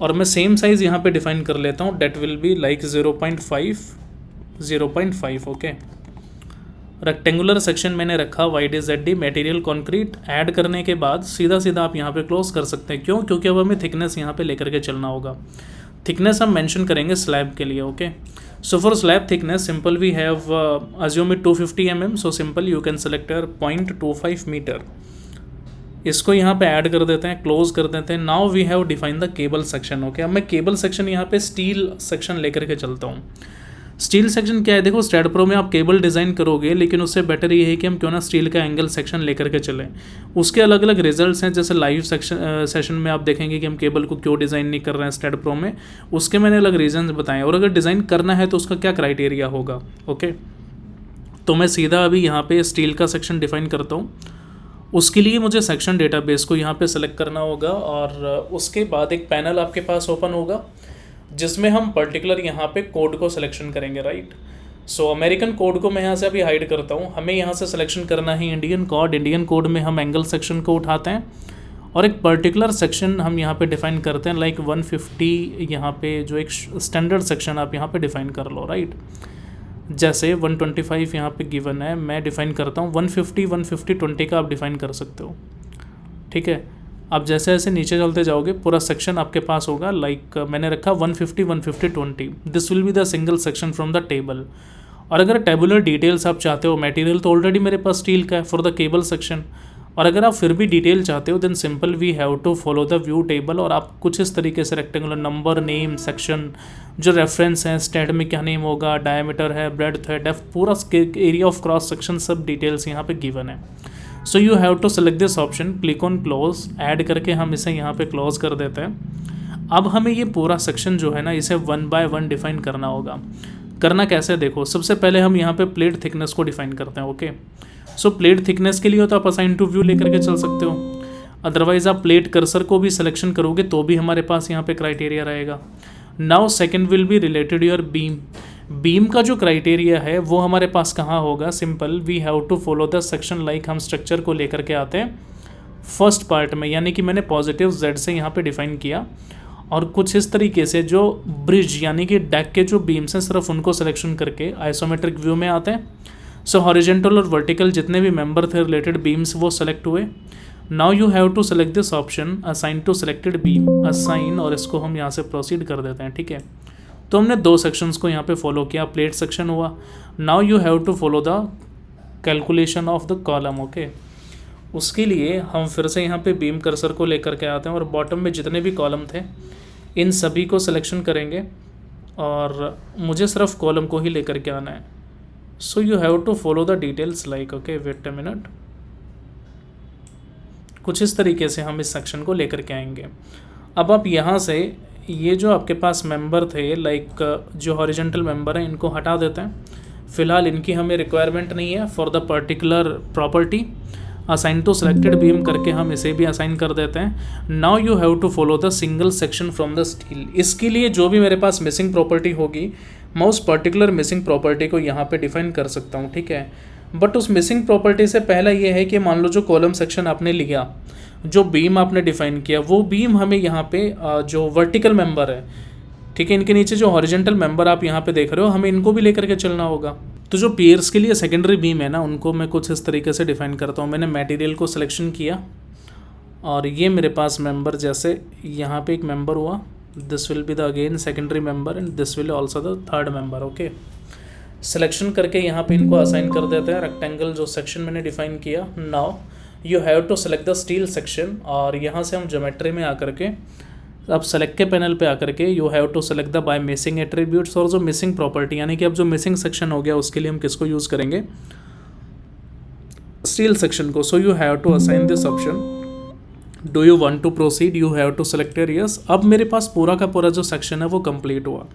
और मैं सेम साइज़ यहाँ पे डिफाइन कर लेता हूँ, that will be like 0.5, okay. Rectangular section मैंने रखा YD ZD, material concrete. Add करने के बाद सीधा सीधा आप यहाँ पे क्लोज कर सकते हैं, क्यों, क्योंकि अब हमें थिकनेस यहाँ पे लेकर के चलना होगा। थिकनेस हम मेंशन करेंगे स्लैब के लिए, okay. So for slab thickness simple we have assume it 250 mm, so simple you can select 0.25 meter. इसको यहाँ पे ऐड कर देते हैं, क्लोज कर देते हैं। Now we have define the cable section, okay. अब मैं केबल सेक्शन यहाँ पे स्टील सेक्शन लेकर के चलता हूँ। स्टील सेक्शन क्या है, देखो स्टैड प्रो में आप केबल डिज़ाइन करोगे, लेकिन उससे बेटर ये है कि हम क्यों ना स्टील का एंगल सेक्शन लेकर के चलें। उसके अलग अलग रिजल्ट्स हैं, जैसे लाइव सेशन में आप देखेंगे कि हम केबल को क्यों डिज़ाइन नहीं कर रहे हैं स्टैड प्रो में, उसके मैंने अलग रीजंस बताए, और अगर डिज़ाइन करना है तो उसका क्या क्राइटेरिया होगा, ओके। तो मैं सीधा अभी यहाँ पे स्टील का सेक्शन डिफाइन करता हूँ। उसके लिए मुझे सेक्शन डेटाबेस को यहाँ पे सेलेक्ट करना होगा, और उसके बाद एक पैनल आपके पास ओपन होगा जिसमें हम पर्टिकुलर यहाँ पे कोड को सिलेक्शन करेंगे, राइट। सो अमेरिकन कोड को मैं यहाँ से अभी हाइड करता हूँ, हमें यहाँ से सिलेक्शन करना है इंडियन कोड। इंडियन कोड में हम एंगल सेक्शन को उठाते हैं, और एक पर्टिकुलर सेक्शन हम यहाँ पे डिफाइन करते हैं, लाइक 150, यहाँ पे जो एक स्टैंडर्ड सेक्शन आप यहाँ पे डिफाइन कर लो, राइट। जैसे 125 यहाँ पे गिवन है, मैं डिफाइन करता हूँ 150, 150, 20 का आप डिफाइन कर सकते हो, ठीक है। अब जैसे जैसे नीचे चलते जाओगे पूरा सेक्शन आपके पास होगा, लाइक मैंने रखा 150, 150, 20, this will be the single section from the table. और अगर टेबुलर डिटेल्स आप चाहते हो, मटेरियल तो ऑलरेडी मेरे पास स्टील का है फॉर द केबल सेक्शन, और अगर आप फिर भी डिटेल चाहते हो then simple we have to follow the view table, और आप कुछ इस तरीके से रेक्टेंगुलर नंबर, नेम, सेक्शन, जो रेफरेंस है, स्टैंड में क्या नेम होगा, डायमीटर है, ब्रेड्थ है, डेप्थ, पूरा एरिया ऑफ क्रॉस सेक्शन, सब डिटेल्स यहाँ पे गिवन है। So you have to select this option, click on close, add करके हम इसे यहाँ पे क्लोज कर देते हैं। अब हमें ये पूरा सेक्शन जो है ना, इसे 1 by 1 डिफाइन करना होगा। करना कैसे, देखो सबसे पहले हम यहाँ पे प्लेट थिकनेस को डिफाइन करते हैं, ओके। सो प्लेट थिकनेस के लिए तो आप असाइन टू व्यू लेकर के चल सकते हो, अदरवाइज आप प्लेट कर्सर को भी सिलेक्शन करोगे तो भी हमारे पास यहाँ पे क्राइटेरिया रहेगा। Now second will be related your beam. Beam का जो क्राइटेरिया है वो हमारे पास कहाँ होगा, simple we have to follow the section, like हम स्ट्रक्चर को लेकर के आते हैं फर्स्ट पार्ट में, यानी कि मैंने पॉजिटिव Z से यहाँ पे डिफाइन किया, और कुछ इस तरीके से जो ब्रिज यानी कि डेक के जो बीम्स हैं सिर्फ उनको सिलेक्शन करके आइसोमेट्रिक व्यू में आते हैं। सो हॉरिजॉन्टल और वर्टिकल जितने भी मेंबर थे रिलेटेड बीम्स वो सेलेक्ट हुए। Now you have to select this option assign to selected beam, assign, और इसको हम यहाँ से प्रोसीड कर देते हैं, ठीक है। तो हमने 2 सेक्शंस को यहाँ पे फॉलो किया, प्लेट सेक्शन हुआ। Now you have to follow the calculation of the column, okay. उसके लिए हम फिर से यहाँ पे बीम कर्सर को लेकर के आते हैं और बॉटम में जितने भी कॉलम थे इन सभी को सिलेक्शन करेंगे और मुझे सिर्फ कॉलम को ही लेकर के आना है. So you have to follow the details like okay wait a minute. कुछ इस तरीके से हम इस सेक्शन को लेकर के आएंगे. अब आप यहाँ से ये जो आपके पास मेंबर थे लाइक जो हॉरिजॉन्टल मेंबर हैं इनको हटा देते हैं. फ़िलहाल इनकी हमें रिक्वायरमेंट नहीं है for the particular property. Assign to selected beam करके हम इसे भी असाइन कर देते हैं. Now you have to follow the single section from the steel. इसके लिए जो भी मेरे पास मिसिंग प्रॉपर्टी होगी मैं उस पर्टिकुलर मिसिंग प्रॉपर्टी को यहाँ पे डिफाइन कर सकता हूँ. ठीक है, बट उस मिसिंग प्रॉपर्टी से पहला ये है कि मान लो जो कॉलम सेक्शन आपने लिया, जो बीम आपने डिफाइन किया, वो बीम हमें यहाँ पे जो वर्टिकल मेंबर है, ठीक है, इनके नीचे जो हॉरिजॉन्टल मेंबर आप यहाँ पे देख रहे हो, हमें इनको भी लेकर के चलना होगा. तो जो पियर्स के लिए सेकेंडरी बीम है ना, उनको मैं कुछ इस तरीके से डिफाइन करता हूँ. मैंने मटेरियल को सिलेक्शन किया और ये मेरे पास मेंबर, जैसे यहाँ पे एक मेंबर हुआ, this will be the again secondary member and this will also the third member. Okay, selection करके यहाँ पे इनको असाइन कर देते हैं. रेक्टेंगल जो सेक्शन मैंने डिफाइन किया. Now you have to select the steel section और यहाँ से हम ज्योमेट्री में आकर के अब सेलेक्ट के पैनल पे आकर के you have to select the by missing attributes और जो मिसिंग प्रॉपर्टी, यानी कि अब जो मिसिंग सेक्शन हो गया उसके लिए हम किसको यूज़ करेंगे, स्टील सेक्शन को. So you have to assign this option. Do you want to proceed, you have to select your yes. अब मेरे पास पूरा का पूरा जो सेक्शन है वो कंप्लीट हुआ.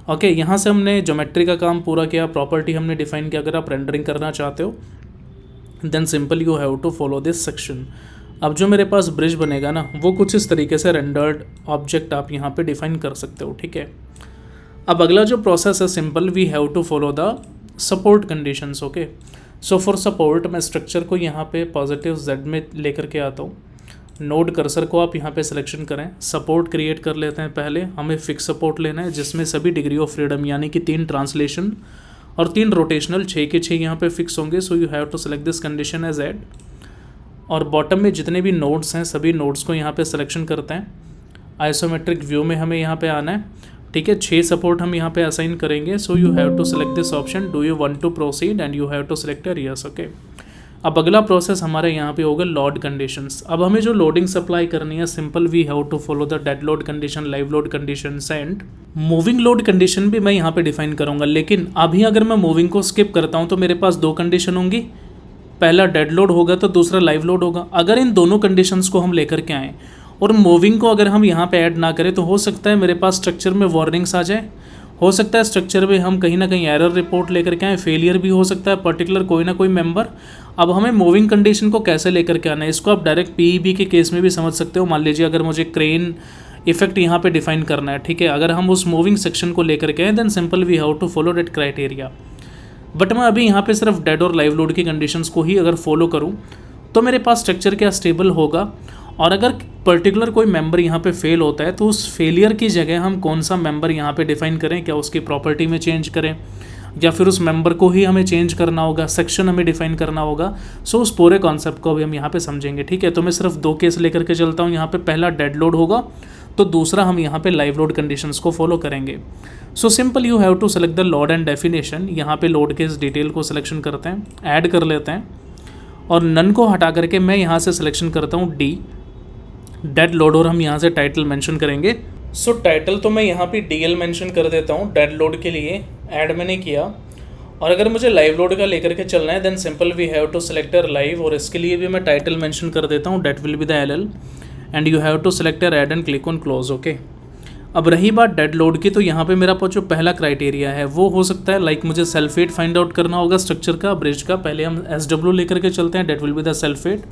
ओके, यहाँ से हमने ज्योमेट्री का काम पूरा किया, प्रॉपर्टी हमने डिफाइन किया. अगर आप रेंडरिंग करना चाहते हो then simple you have to follow this section. अब जो मेरे पास ब्रिज बनेगा ना, वो कुछ इस तरीके से रेंडर्ड ऑब्जेक्ट आप यहाँ पे डिफाइन कर सकते हो. ठीक है, अब अगला जो प्रोसेस है simple, we have to follow the support conditions. Okay, so for support मैं स्ट्रक्चर को यहाँ पे पॉजिटिव जेड में लेकर के आता हूँ. नोड कर्सर को आप यहाँ पे सिलेक्शन करें. सपोर्ट क्रिएट कर लेते हैं. पहले हमें फिक्स सपोर्ट लेना है जिसमें सभी डिग्री ऑफ फ्रीडम यानी कि 3 ट्रांसलेशन और 3 रोटेशनल 6 के 6 यहाँ पे फिक्स होंगे. So you have to select this condition as add. और बॉटम में जितने भी नोड्स हैं सभी नोड्स को यहाँ पे सिलेक्शन करते हैं. आइसोमेट्रिक व्यू में हमें यहाँ पे आना है. ठीक है, 6 सपोर्ट हम यहाँ पे असाइन करेंगे. So you have to select this option. Do you want to proceed and you have to select your yes. Okay, अब अगला प्रोसेस हमारे यहाँ पे होगा लोड कंडीशंस. अब हमें जो लोडिंग सप्लाई करनी है simple we have to follow the dead load condition, live load condition and moving load condition भी मैं यहाँ पे डिफाइन करूँगा. लेकिन अभी अगर मैं मूविंग को स्किप करता हूँ तो मेरे पास 2 कंडीशन होंगी. पहला डेड लोड होगा तो दूसरा लाइव लोड होगा. अगर इन दोनों कंडीशंस को हम लेकर के आएँ और मूविंग को अगर हम यहाँ पे ऐड ना करें तो हो सकता है मेरे पास स्ट्रक्चर में वार्निंग्स आ जाए. हो सकता है स्ट्रक्चर में हम कहीं ना कहीं एरर रिपोर्ट लेकर के आए, फेलियर भी हो सकता है पर्टिकुलर कोई ना कोई मेंबर. अब हमें मूविंग कंडीशन को कैसे लेकर के आना है, इसको आप डायरेक्ट पीईबी के केस में भी समझ सकते हो. मान लीजिए अगर मुझे क्रेन इफेक्ट यहाँ पे डिफाइन करना है, ठीक है, अगर हम उस मूविंग सेक्शन को लेकर के आए then simple we have to follow that criteria. But मैं अभी यहाँ पे सिर्फ डेड और लाइव लोड की कंडीशंस को ही अगर फॉलो करूँ तो मेरे पास स्ट्रक्चर क्या स्टेबल होगा. और अगर पर्टिकुलर कोई मेंबर यहाँ पे फेल होता है तो उस फेलियर की जगह हम कौन सा मेंबर यहाँ पे डिफाइन करें, क्या उसकी प्रॉपर्टी में चेंज करें या फिर उस मेंबर को ही हमें चेंज करना होगा, सेक्शन हमें डिफाइन करना होगा. सो उस पूरे कॉन्सेप्ट को भी हम यहाँ पे समझेंगे. ठीक है, तो मैं सिर्फ 2 केस लेकर के चलता हूँ. यहाँ पे पहला डेड लोड होगा तो दूसरा हम यहाँ पे लाइव लोड कंडीशंस को फॉलो करेंगे. So simple you have to select the load and definition. यहाँ पे लोड के इस डिटेल को सिलेक्शन करते हैं, ऐड कर लेते हैं और नन को हटा करके मैं यहाँ से सिलेक्शन करता हूँ डी, डेड लोड, और हम यहाँ से टाइटल मेंशन करेंगे. सो टाइटल तो मैं यहाँ पे डीएल मेंशन कर देता हूँ डेड लोड के लिए, ऐड मैंने किया. और अगर मुझे लाइव लोड का लेकर के चलना है then simple we have to select your live, और इसके लिए भी मैं टाइटल मेंशन कर देता हूँ that will be the LL and you have to select your add and click on close. Okay, अब रही बात डेड लोड की, तो यहाँ पे मेरा जो पहला क्राइटेरिया है वो हो सकता है लाइक मुझे सल्फेट फाइंड आउट करना होगा स्ट्रक्चर का, ब्रिज का. पहले हम SW लेकर के चलते हैं, that will be the sulphate.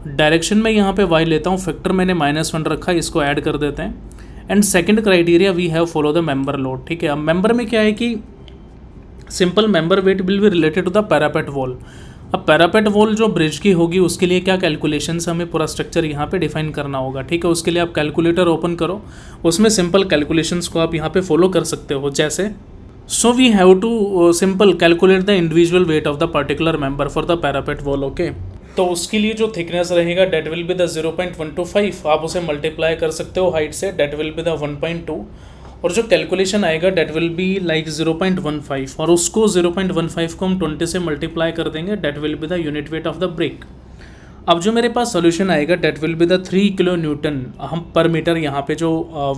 Direction में यहाँ पे y लेता हूँ, फैक्टर मैंने -1 रखा है, इसको ऐड कर देते हैं. And second criteria we have follow the member load. ठीक है, अब मेंबर में क्या है कि simple member weight will be related to the parapet wall. अब पैरापेट वॉल जो ब्रिज की होगी उसके लिए क्या कैलकुलेशंस हमें पूरा स्ट्रक्चर यहाँ पे डिफाइन करना होगा. ठीक है, उसके लिए आप कैलकुलेटर ओपन करो, उसमें सिंपल कैलकुलेशंस को आप यहाँ पे फॉलो कर सकते हो. जैसे so we have to simple calculate the individual weight of the particular member for the parapet wall. Okay, तो उसके लिए जो थिकनेस रहेगा डेट विल बी द 0.125, आप उसे मल्टीप्लाई कर सकते हो हाइट से, डेट विल बी द 1.2, और जो कैलकुलेशन आएगा डेट विल बी लाइक 0.15, और उसको 0.15 को हम 20 से मल्टीप्लाई कर देंगे, that will be the unit weight of the brick. अब जो मेरे पास सॉल्यूशन आएगा that will be the 3 kilo newton हम पर मीटर, यहाँ पे जो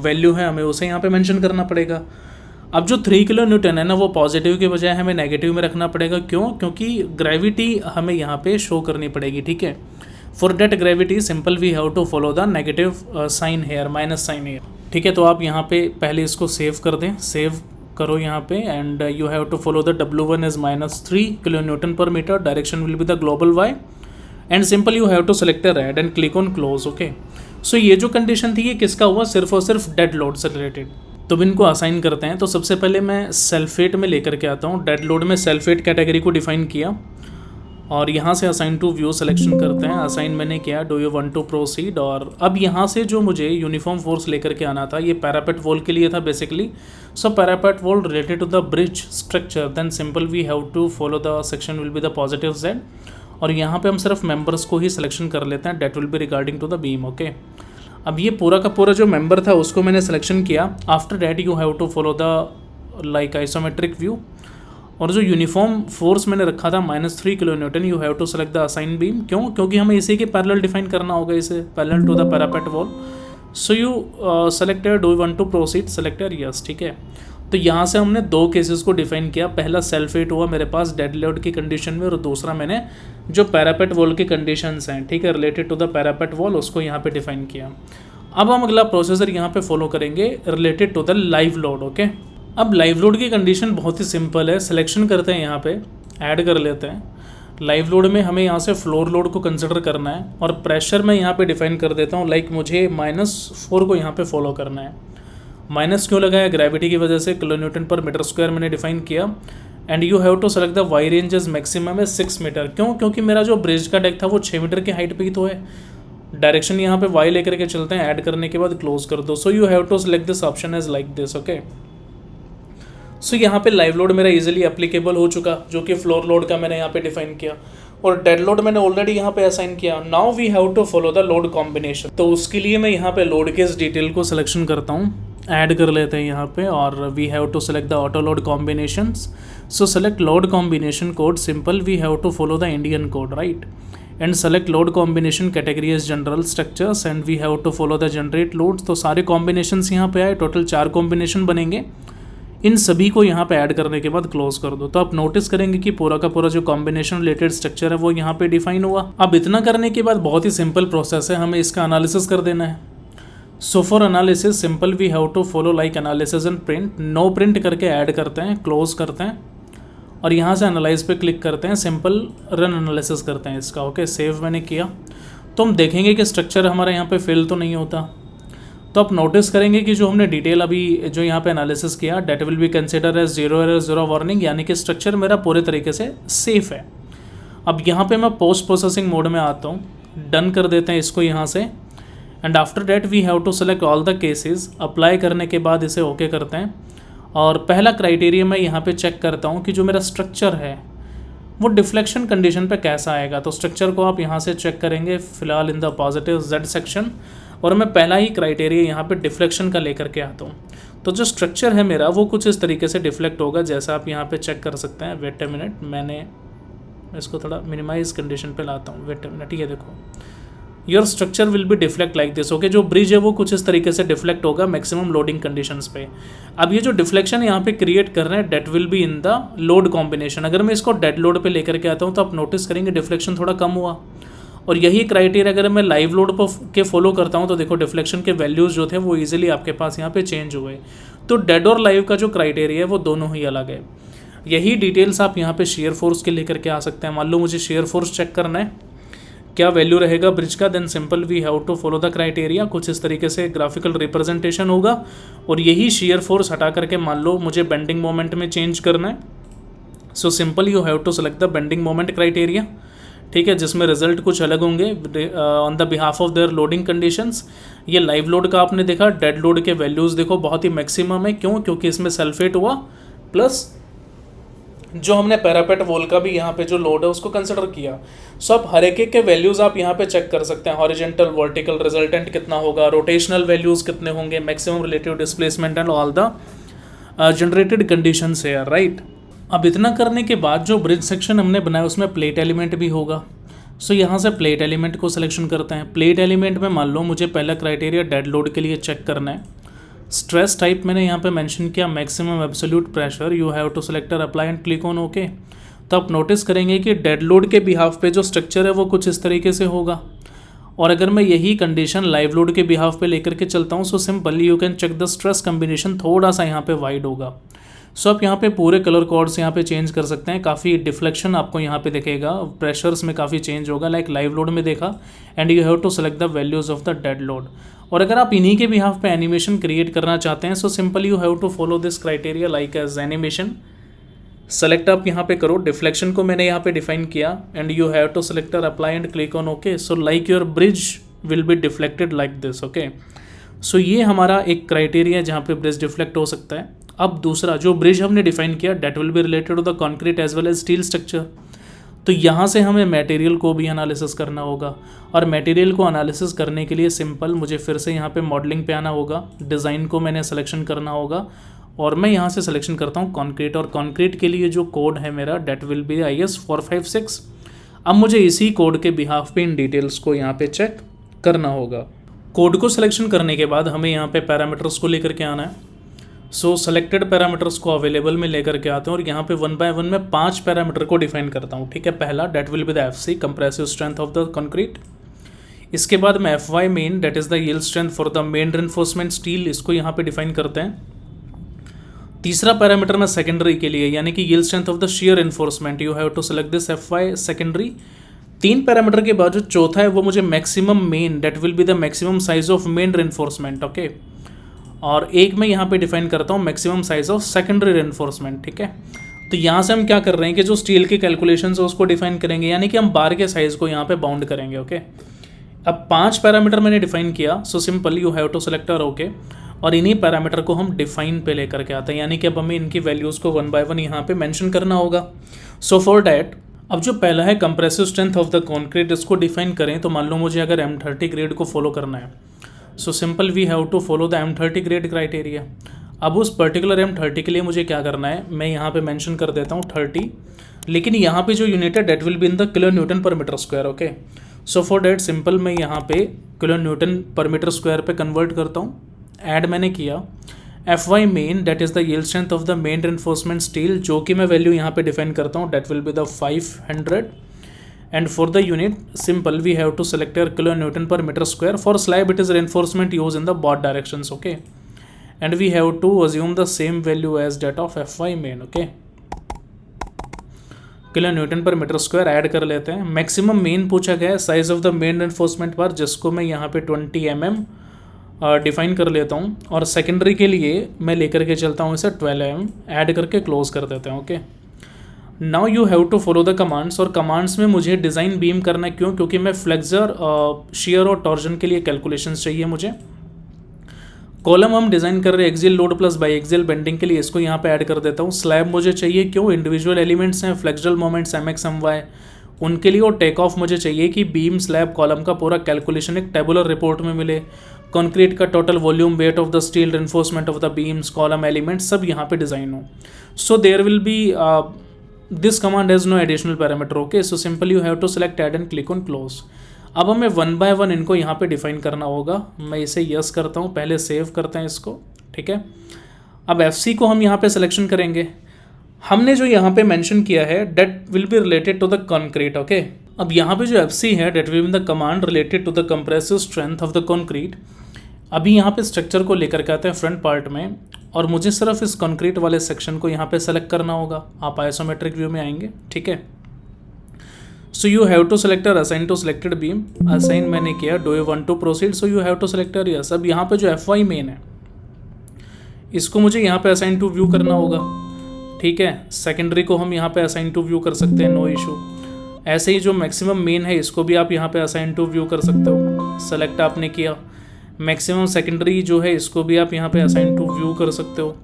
वैल्यू है हमें उसे यहाँ पे मेंशन करना पड़ेगा। अब जो 3 किलो न्यूटन है ना, वो पॉजिटिव के बजाय हमें नेगेटिव में रखना पड़ेगा। क्यों? क्योंकि ग्रेविटी हमें यहाँ पे शो करनी पड़ेगी, ठीक है। For that gravity simple we have to follow the negative sign here, minus sign here, ठीक है। तो आप यहाँ पे पहले इसको सेव कर दें, सेव करो यहाँ पे, and you have to follow the W1 is -3 kilo newton per metre, direction will be the global Y, and simple you have to select a red and click on close, okay. So ये जो condition थी ये किसका हुआ? सिर्फ और सिर्फ dead load से रिलेटेड। तो अब इनको असाइन करते हैं। तो सबसे पहले मैं सल्फेट में लेकर के आता हूँ। डेड लोड में सल्फेट कैटेगरी को डिफाइन किया और यहाँ से असाइन टू व्यू सिलेक्शन करते हैं। असाइन मैंने किया, do you want to proceed. और अब यहाँ से जो मुझे यूनिफॉर्म फोर्स लेकर के आना था, ये पैरापेट वॉल के लिए था basically. So parapet wall related to the bridge structure, then simple we have to follow the section will be the positive Z. और यहाँ पे हम सिर्फ मेंबर्स को ही सिलेक्शन कर लेते हैं, that will be regarding to the beam, okay. अब ये पूरा का पूरा जो मेंबर था उसको मैंने सिलेक्शन किया। After that you have to follow the like isometric view. और जो यूनिफॉर्म फोर्स मैंने रखा था -3 kilo newton, you have to select the assign beam. क्यों? क्योंकि हमें इसी के पैरेलल डिफाइन करना होगा, इसे parallel to the parapet wall. So you selected, do you want to proceed, selected yes, ठीक है। तो यहाँ से हमने दो केसेस को डिफाइन किया। पहला सल्फेट हुआ मेरे पास डेड लोड की कंडीशन में, और दूसरा मैंने जो पैरापेट वॉल की कंडीशंस हैं, ठीक है, related to the parapet wall, उसको यहाँ पे डिफाइन किया। अब हम अगला प्रोसीजर यहाँ पे फॉलो करेंगे related to the live load, okay. अब लाइव लोड की कंडीशन बहुत ही सिंपल है। सिलेक्शन करते हैं, यहाँ पे ऐड कर लेते हैं। लाइव लोड में हमें यहाँ से फ्लोर लोड को कंसिडर करना है, और प्रेशर मैं यहाँ पे डिफाइन कर देता हूँ, लाइक मुझे -4 को यहाँ पे फॉलो करना है। माइनस क्यों लगाया? ग्रेविटी की वजह से, kilo newton per metre square मैंने डिफाइन किया। And you have to select the Y ranges maximum है 6 मीटर। क्यों? क्योंकि मेरा जो ब्रिज का डेक था वो 6 मीटर की हाइट पे ही तो है। डायरेक्शन यहाँ पे वाई लेकर के चलते हैं, ऐड करने के बाद क्लोज कर दो। So you have to select this option as like this, okay. So यहाँ पे लाइव लोड मेरा इजीली एप्लीकेबल हो चुका, जो कि फ्लोर लोड का मैंने यहाँ पे डिफाइन किया, और डेड लोड मैंने ऑलरेडी यहाँ पे असाइन किया। Now we have to follow the load combination. तो उसके लिए मैं यहाँ पे लोड के इस डिटेल को सिलेक्शन करता हूँ, ऐड कर लेते हैं यहाँ पे, और we have to select the auto load combinations. So select load combination code, simple we have to follow the Indian code, right. And select load combination category as general structures, and we have to follow the generate loads. तो सारे combinations यहाँ पे आए, total 4 combination बनेंगे। इन सभी को यहाँ पे ऐड करने के बाद क्लोज कर दो। तो आप नोटिस करेंगे कि पूरा का पूरा जो कॉम्बिनेशन रिलेटेड स्ट्रक्चर है वो यहाँ पे डिफाइन हुआ। अब इतना करने के बाद बहुत ही सिंपल प्रोसेस है, हमें इसका एनालिसिस कर देना है। So for analysis simple we have to follow like analysis and print. No print करके ऐड करते हैं, क्लोज करते हैं, और यहाँ से एनालाइज पे क्लिक करते हैं, सिंपल रन एनालिसिस करते हैं इसका, ओके। सेव मैंने किया। तो हम देखेंगे कि स्ट्रक्चर हमारा यहाँ पे फिल तो नहीं होता। तो आप नोटिस करेंगे कि जो हमने डिटेल अभी जो यहाँ पे एनालिसिस किया, that will be consider as 0 error 0 warning, यानी कि स्ट्रक्चर मेरा पूरे तरीके से सेफ है। अब यहाँ पे मैं पोस्ट प्रोसेसिंग मोड में आता हूँ, डन कर देते हैं इसको यहाँ से। And after that we have to select all the cases. Apply करने के बाद इसे ओके करते हैं, और पहला क्राइटेरिया मैं यहाँ पे चेक करता हूँ कि जो मेरा स्ट्रक्चर है वो डिफ्लेक्शन कंडीशन पे कैसा आएगा। तो स्ट्रक्चर को आप यहाँ से चेक करेंगे, फिलहाल in the positive Z section, और मैं पहला ही क्राइटेरिया यहाँ पे डिफ्लेक्शन का लेकर के आता हूँ। तो जो स्ट्रक्चर है मेरा वो कुछ इस तरीके से डिफ्लेक्ट होगा, जैसा आप यहाँ पे चेक कर सकते हैं। वेट अ मिनट, मैंने इसको थोड़ा मिनिमाइज कंडीशन पे लाता हूँ। वेट अ मिनट, ये देखो, your structure will be deflect like this, okay. जो ब्रिज है वो कुछ इस तरीके से डिफ्लेक्ट होगा मैक्सिमम लोडिंग कंडीशंस पे। अब ये जो डिफ्लेक्शन यहाँ पे क्रिएट कर रहे हैं, that will be in the load combination. अगर मैं इसको डेड लोड पे लेकर के आता हूँ तो आप नोटिस करेंगे डिफ्लेक्शन थोड़ा कम हुआ। और यही क्राइटेरिया अगर मैं लाइव लोड पर के फॉलो करता हूँ तो देखो डिफ्लेक्शन के वैल्यूज़ जो थे वो इजीली आपके पास यहाँ पे चेंज हुए। तो डेड और लाइव का जो क्राइटेरिया है वो दोनों ही अलग है। यही डिटेल्स आप यहाँ पे शेयर फोर्स के लेकर के आ सकते हैं। मान लो मुझे शेयर फोर्स चेक करना है, क्या वैल्यू रहेगा ब्रिज का, then simple we have to follow the criteria. कुछ इस तरीके से ग्राफिकल रिप्रेजेंटेशन होगा, और यही शेयर फोर्स हटा करके मान लो मुझे बेंडिंग मोमेंट में चेंज करना है। So simple you have to select the bending moment criteria, ठीक है, जिसमें रिजल्ट कुछ अलग होंगे on the behalf of their loading conditions. ये लाइव लोड का आपने देखा, डेड लोड के वैल्यूज़ देखो बहुत ही मैक्सिमम है। क्यों? क्योंकि इसमें सल्फेट हुआ, प्लस जो हमने पैरापेट वॉल का भी यहाँ पे जो लोड है उसको कंसिडर किया। सो आप हर एक के वैल्यूज़ आप यहाँ पे चेक कर सकते हैं। हॉरिजेंटल, वर्टिकल रिजल्टेंट कितना होगा, रोटेशनल वैल्यूज़ कितने होंगे, maximum relative displacement and all the generated conditions है, राइट। अब इतना करने के बाद जो ब्रिज सेक्शन हमने बनाया उसमें प्लेट एलिमेंट भी होगा। सो यहाँ से प्लेट एलिमेंट को सिलेक्शन करते हैं। प्लेट एलिमेंट में मान लो मुझे पहला क्राइटेरिया डेड लोड के लिए चेक करना है। स्ट्रेस टाइप मैंने यहाँ पे मेंशन किया maximum absolute pressure, you have to select apply and click on okay. तो आप नोटिस करेंगे कि डेड लोड के बिहाफ पे जो स्ट्रक्चर है वो कुछ इस तरीके से होगा। और अगर मैं यही कंडीशन लाइव लोड के बिहाफ पे लेकर के चलता हूँ, so simply you can check the stress combination थोड़ा सा यहाँ पे वाइड होगा। सो आप यहाँ पे पूरे कलर कोड्स यहाँ पे चेंज कर सकते हैं। काफ़ी डिफ्लेक्शन आपको यहाँ पे दिखेगा, प्रेशर्स में काफ़ी चेंज होगा लाइक लाइव लोड में देखा। And you have to select the values of the dead load. और अगर आप इन्हीं के बिहाफ पे एनिमेशन क्रिएट करना चाहते हैं, so simply you have to follow this criteria like as animation. Select आप यहाँ पे करो, डिफ्लेक्शन को मैंने यहाँ पे डिफाइन किया and you have to select apply and click on okay. So like your bridge will be deflected like this okay. So ये हमारा एक क्राइटेरिया जहाँ पे ब्रिज डिफ्लेक्ट हो सकता है। अब दूसरा जो ब्रिज हमने डिफाइन किया that will be related to the concrete as well as steel structure. तो यहाँ से हमें मटेरियल को भी एनालिसिस करना होगा। और मटेरियल को एनालिसिस करने के लिए सिंपल मुझे फिर से यहाँ पे मॉडलिंग पे आना होगा, डिज़ाइन को मैंने सिलेक्शन करना होगा और मैं यहाँ से सिलेक्शन करता हूँ कॉन्क्रीट। और कॉन्क्रीट के लिए जो कोड है मेरा डेट विल बी IS 456। अब मुझे इसी कोड के बिहाफ पे इन डिटेल्स को यहाँ पे चेक करना होगा। कोड को सिलेक्शन करने के बाद हमें यहाँ पे पैरामीटर्स को लेकर के आना है। सो सेलेक्टेड पैरामीटर्स को अवेलेबल में लेकर के आते हैं और यहाँ पे 1 by 1 में 5 पैरामीटर को डिफाइन करता हूँ। ठीक है, पहला that will be the FC compressive strength of the concrete. इसके बाद में FY main that is the yield strength for the main reinforcement steel, इसको यहाँ पे डिफाइन करते हैं। तीसरा पैरामीटर में सेकेंडरी के लिए यानी कि yield strength of the shear enforcement, you have to select this FY secondary. 3 parameter के बाद जो चौथा है वो मुझे maximum main that will be the maximum size of main reinforcement okay. और एक मैं यहाँ पे डिफाइन करता हूँ maximum size of secondary reinforcement. ठीक है, तो यहाँ से हम क्या कर रहे हैं कि जो स्टील के कैलकुलेशन है उसको डिफाइन करेंगे यानी कि हम बार के साइज को यहाँ पे बाउंड करेंगे ओके। अब 5 पैरामीटर मैंने डिफाइन किया, so simple you have to select okay. और इन्हीं पैरामीटर को हम डिफाइन पे लेकर के आते हैं यानी कि अब हमें इनकी वैल्यूज़ को 1 by 1 यहाँ पे मेंशन करना होगा। सो फॉर डैट अब जो पहला है compressive strength of the concrete, इसको डिफाइन करें तो मान लो मुझे अगर M30 ग्रेड को फॉलो करना है, so simple we have to follow the M30 grade criteria. अब उस पर्टिकुलर M30 के लिए मुझे क्या करना है, मैं यहाँ पे मेंशन कर देता हूँ 30, लेकिन यहाँ पे जो यूनिट है that will be in the kilo newton per metre square okay. So for that simple मैं यहाँ पे kilo newton per metre square पे कन्वर्ट करता हूँ। ऐड मैंने किया FY main that is the yield strength of the main reinforcement steel, जो कि मैं वैल्यू यहाँ पे डिफाइन करता हूँ that will be the 500। And for the unit simple we have to select your kilonewton per meter square. For slab it is reinforcement used in the both directions okay, and we have to assume the same value as that of FY main okay। kilonewton per meter square add कर लेते हैं। Maximum main पूछा गया है size of the main reinforcement बार, जिसको मैं यहाँ पे 20 mm डिफाइन कर लेता हूँ। और सेकेंडरी के लिए मैं लेकर के चलता हूँ इसे 12 mm ऐड करके क्लोज कर देते हैं okay. Now you have to follow the commands. और कमांड्स में मुझे डिज़ाइन बीम करना है, क्यों? क्योंकि मैं फ्लेक्सर शेयर और टॉर्जन के लिए कैलकुलेशंस चाहिए मुझे। कॉलम हम डिज़ाइन कर रहे हैं axial load plus by axial bending के लिए, इसको यहाँ पे ऐड कर देता हूँ। स्लैब मुझे चाहिए, क्यों? इंडिविजुअल एलिमेंट्स हैं, फ्लेक्सुरल मोमेंट्स MX MY उनके लिए। और टेक ऑफ मुझे चाहिए कि बीम स्लैब कॉलम का पूरा कैलकुलेशन एक टेबुलर रिपोर्ट में मिले। कंक्रीट का total volume, weight of the steel, reinforcement of the beams, column element सब यहाँ पे डिज़ाइन हो। So there will be this command has no additional parameter okay. So simple you have to select add and click on close. अब हमें 1 by 1 इनको यहाँ पे define करना होगा। मैं इसे यस करता हूँ, पहले सेव करते हैं इसको। ठीक है, अब FC को हम यहाँ पे सिलेक्शन करेंगे। हमने जो यहाँ पे मेंशन किया है that will be related to the concrete okay. अब यहाँ पे जो FC है that will be the command related to the compressive strength of the concrete. अभी यहाँ पे स्ट्रक्चर को लेकर के आते हैं फ्रंट पार्ट में, और मुझे सिर्फ इस कंक्रीट वाले सेक्शन को यहाँ पे सेलेक्ट करना होगा। आप आइसोमेट्रिक व्यू में आएंगे। ठीक है, so you have to select assign to selected beam. Assign मैंने किया, do you want to proceed, so you have to select yes. अब यहाँ पे जो FY मेन है इसको मुझे यहाँ पे असाइन टू व्यू करना होगा। ठीक है, सेकेंडरी को हम यहाँ पे असाइन टू व्यू कर सकते हैं, नो इशू। ऐसे ही जो मैक्सिमम मेन है इसको भी आप यहाँ पे असाइन टू व्यू कर सकते हो। सेलेक्ट आपने किया। मैक्सिमम सेकेंडरी जो है इसको भी आप यहाँ पे असाइन टू व्यू कर सकते हो।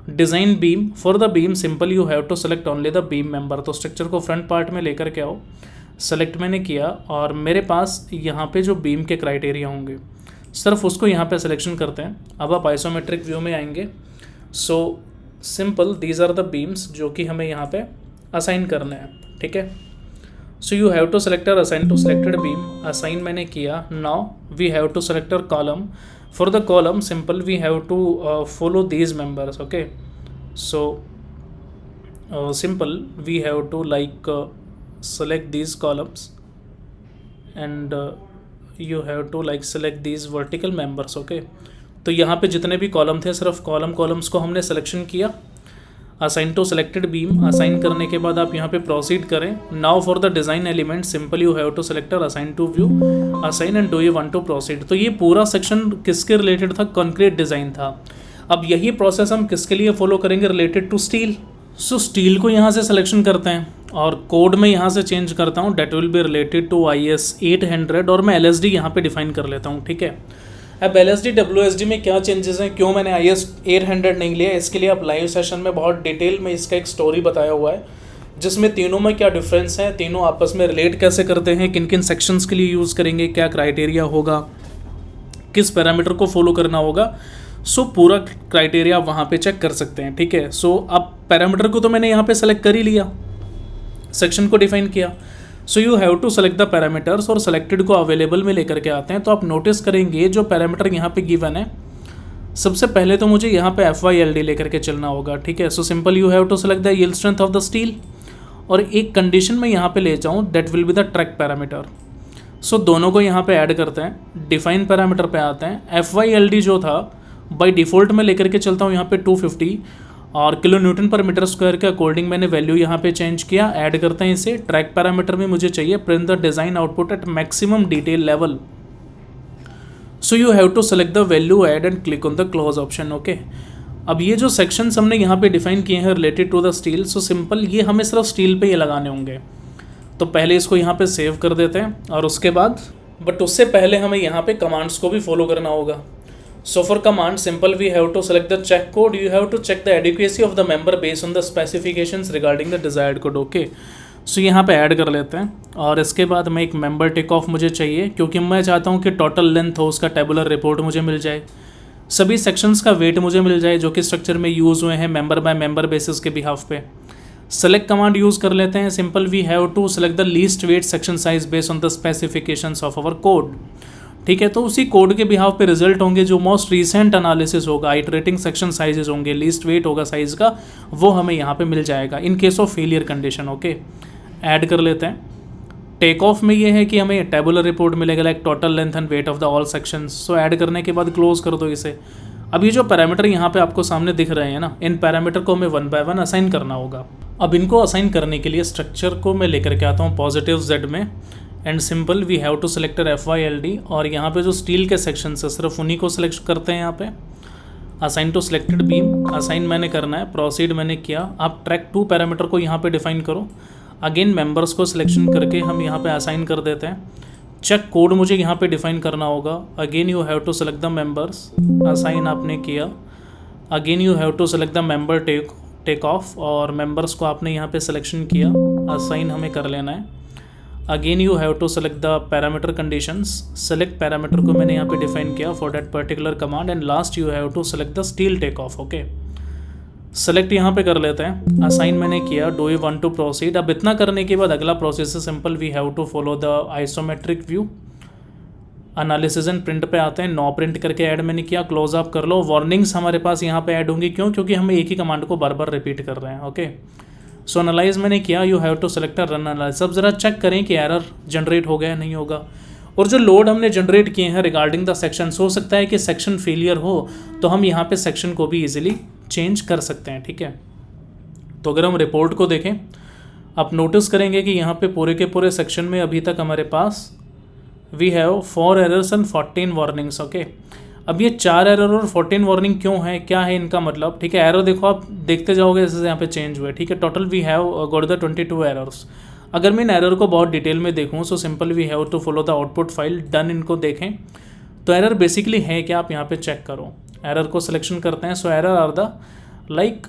Design beam, for the beam simple you have to select only the beam member. तो स्ट्रक्चर को फ्रंट पार्ट में लेकर के आओ। सेलेक्ट मैंने किया और मेरे पास यहाँ पे जो बीम के क्राइटेरिया होंगे सिर्फ उसको यहाँ पे सिलेक्शन करते हैं। अब आप आइसोमेट्रिक व्यू में आएंगे। So simple these are the beams जो कि हमें यहाँ पे असाइन करने हैं। ठीक है, so you have to select assign to selected beam, assign मैंने किया. Now we have to select column. For the column simple we have to follow these members. Okay, so simple we have to like select these columns and you have to like select these vertical members. okay, तो यहाँ पे जितने भी column थे सिर्फ columns को हमने selection किया. Assign to selected beam, assign करने के बाद आप यहाँ पे प्रोसीड करें. Now for the design element simple you have to select assign to view, assign and do you want to proceed. तो ये पूरा सेक्शन किसके रिलेटेड था? कंक्रीट डिज़ाइन था. अब यही प्रोसेस हम किसके लिए फॉलो करेंगे? Related to steel. So steel को यहाँ से सिलेक्शन करते हैं और कोड में यहाँ से चेंज करता हूँ. That will be related to IS 800 और मैं LSD यहाँ पे डिफाइन कर लेता हूँ. ठीक है, अब LSD WSD में क्या चेंजेस हैं, क्यों मैंने IS 800 नहीं लिया, इसके लिए आप लाइव सेशन में बहुत डिटेल में इसका एक स्टोरी बताया हुआ है जिसमें तीनों में क्या डिफरेंस है, तीनों आपस में रिलेट कैसे करते हैं, किन किन सेक्शंस के लिए यूज़ करेंगे, क्या क्राइटेरिया होगा, किस पैरामीटर को फॉलो करना होगा. सो पूरा क्राइटेरिया आप वहाँ पे चेक कर सकते हैं. ठीक है, सो अब पैरामीटर को तो मैंने यहाँ पे सेलेक्ट कर ही लिया, सेक्शन को डिफाइन किया. So you have to select the parameters और सेलेक्टेड को अवेलेबल में लेकर के आते हैं. तो आप नोटिस करेंगे जो पैरामीटर यहाँ पे गिवन है, सबसे पहले तो मुझे यहाँ पे FYLD लेकर के चलना होगा. ठीक है, so simple you have to select the yield strength of the steel और एक कंडीशन में यहाँ पे ले जाऊँ, that will be the track parameter. So दोनों को यहाँ पे ऐड करते हैं, डिफाइन पैरामीटर पे आते हैं. FYLD जो था बाय डिफ़ॉल्ट में लेकर के चलता हूँ यहाँ पे 250 और kilo newton per metre square के अकॉर्डिंग मैंने वैल्यू यहाँ पे चेंज किया. ऐड करते हैं इसे. ट्रैक पैरामीटर में मुझे चाहिए print the design output at maximum detail level. So you have to select the value add and click on the close option. Okay, अब ये जो सेक्शंस हमने यहाँ पे डिफाइन किए हैं related to the steel, so simple ये हमें सिर्फ स्टील पे ये लगाने होंगे. तो पहले इसको यहाँ पे सेव कर देते हैं और उसके बाद, बट उससे पहले हमें यहाँ पे कमांड्स को भी फॉलो करना होगा. So for command simple we have to select the check code. You have to check the adequacy of the member based on the specifications regarding the desired code. Okay, so यहाँ पे add कर लेते हैं और इसके बाद मैं एक मेंबर टेक ऑफ मुझे चाहिए क्योंकि मैं चाहता हूँ कि टोटल लेंथ हो उसका टेबुलर रिपोर्ट मुझे मिल जाए, सभी सेक्शंस का वेट मुझे मिल जाए जो कि स्ट्रक्चर में यूज़ हुए हैं मेंबर बाय मेंबर बेसिस के बिहाफ पे. सेलेक्ट कमांड यूज़ कर लेते हैं. Simple we have to select the least weight section size based on the specifications of our code. ठीक है, तो उसी कोड के बिहाव पे रिजल्ट होंगे जो मोस्ट रीसेंट एनालिसिस होगा, आइटरेटिंग सेक्शन साइजेस होंगे, लीस्ट वेट होगा साइज़ का, वो हमें यहाँ पे मिल जाएगा in case of failure condition. Okay, add कर लेते हैं. टेक ऑफ में ये है कि हमें टेबुलर रिपोर्ट मिलेगा like total length and wait of the all sections. So add करने के बाद क्लोज कर दो इसे. अब ये जो पैरामीटर यहाँ पे आपको सामने दिख रहे हैं ना, इन पैरामीटर को हमें 1 बाय 1 असाइन करना होगा. अब इनको असाइन करने के लिए स्ट्रक्चर को मैं लेकर के आता हूँ पॉजिटिव Z में and simple we have to select FYLD और यहाँ पे जो स्टील के सेक्शन है सिर्फ उन्हीं को सिलेक्ट करते हैं. यहाँ पे assign to selected beam, assign मैंने करना है, प्रोसीड मैंने किया. आप ट्रैक 2 पैरामीटर को यहाँ पे डिफाइन करो. अगेन मेंबर्स को सिलेक्शन करके हम यहाँ पे असाइन कर देते हैं. चेक कोड मुझे यहाँ पे डिफाइन करना होगा. Again you have to select the members, assign आपने किया. Again you have to select the member take off और मेंबर्स को आपने यहाँ पे सिलेक्शन किया, असाइन हमें कर लेना है. Again you have to select the parameter conditions, select parameter को मैंने यहाँ पे डिफाइन किया for that particular command and last you have to select the steel take off. Okay, select यहाँ पे कर लेते हैं. असाइन मैंने किया. Do you want to proceed. अब इतना करने के बाद अगला प्रोसेस है simple we have to follow the isometric view. Analysis and print पे आते हैं. नो प्रिंट करके ऐड मैंने किया. क्लोज अप कर लो. वार्निंग्स हमारे पास यहाँ पे ऐड होंगी, क्यों? क्योंकि हम एक ही कमांड को बार बार रिपीट कर रहे हैं. ओके, सो एनालाइज मैंने किया. You have to select run analyze. अब जरा चेक करें कि एरर जनरेट हो गया नहीं होगा. और जो लोड हमने जनरेट किए हैं रिगार्डिंग द सेक्शन, हो सकता है कि सेक्शन फेलियर हो तो हम यहाँ पे सेक्शन को भी इजीली चेंज कर सकते हैं. ठीक है, तो अगर हम रिपोर्ट को देखें आप नोटिस करेंगे कि यहाँ पे पूरे के पूरे सेक्शन में अभी तक हमारे पास we have 4 errors and 14 warnings. Okay, अब ये 4 एरर और 14 वार्निंग क्यों है, क्या है इनका मतलब? ठीक है, एरर देखो आप देखते जाओगे जैसे यहाँ पे चेंज हुए. ठीक है, total we have got the 22 errors. अगर मैं इन एरर को बहुत डिटेल में देखूँ so simple we have to follow the output file done. इनको देखें तो एरर बेसिकली है क्या, आप यहाँ पे चेक करो. एरर को सिलेक्शन करते हैं. So error are the like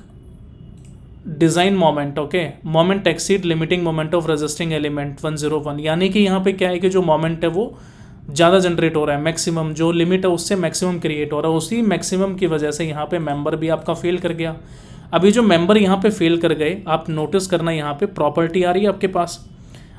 design moment. Okay, moment exceed limiting moment of resisting element 101. यानी कि यहाँ पे क्या है कि जो मोमेंट है वो ज़्यादा जनरेट हो रहा है, मैक्सिमम जो लिमिट है उससे मैक्सिमम क्रिएट हो रहा है. उसी मैक्सिमम की वजह से यहाँ पे मेंबर भी आपका फेल कर गया. अभी जो मेंबर यहाँ पे फेल कर गए, आप नोटिस करना यहाँ पे प्रॉपर्टी आ रही है आपके पास.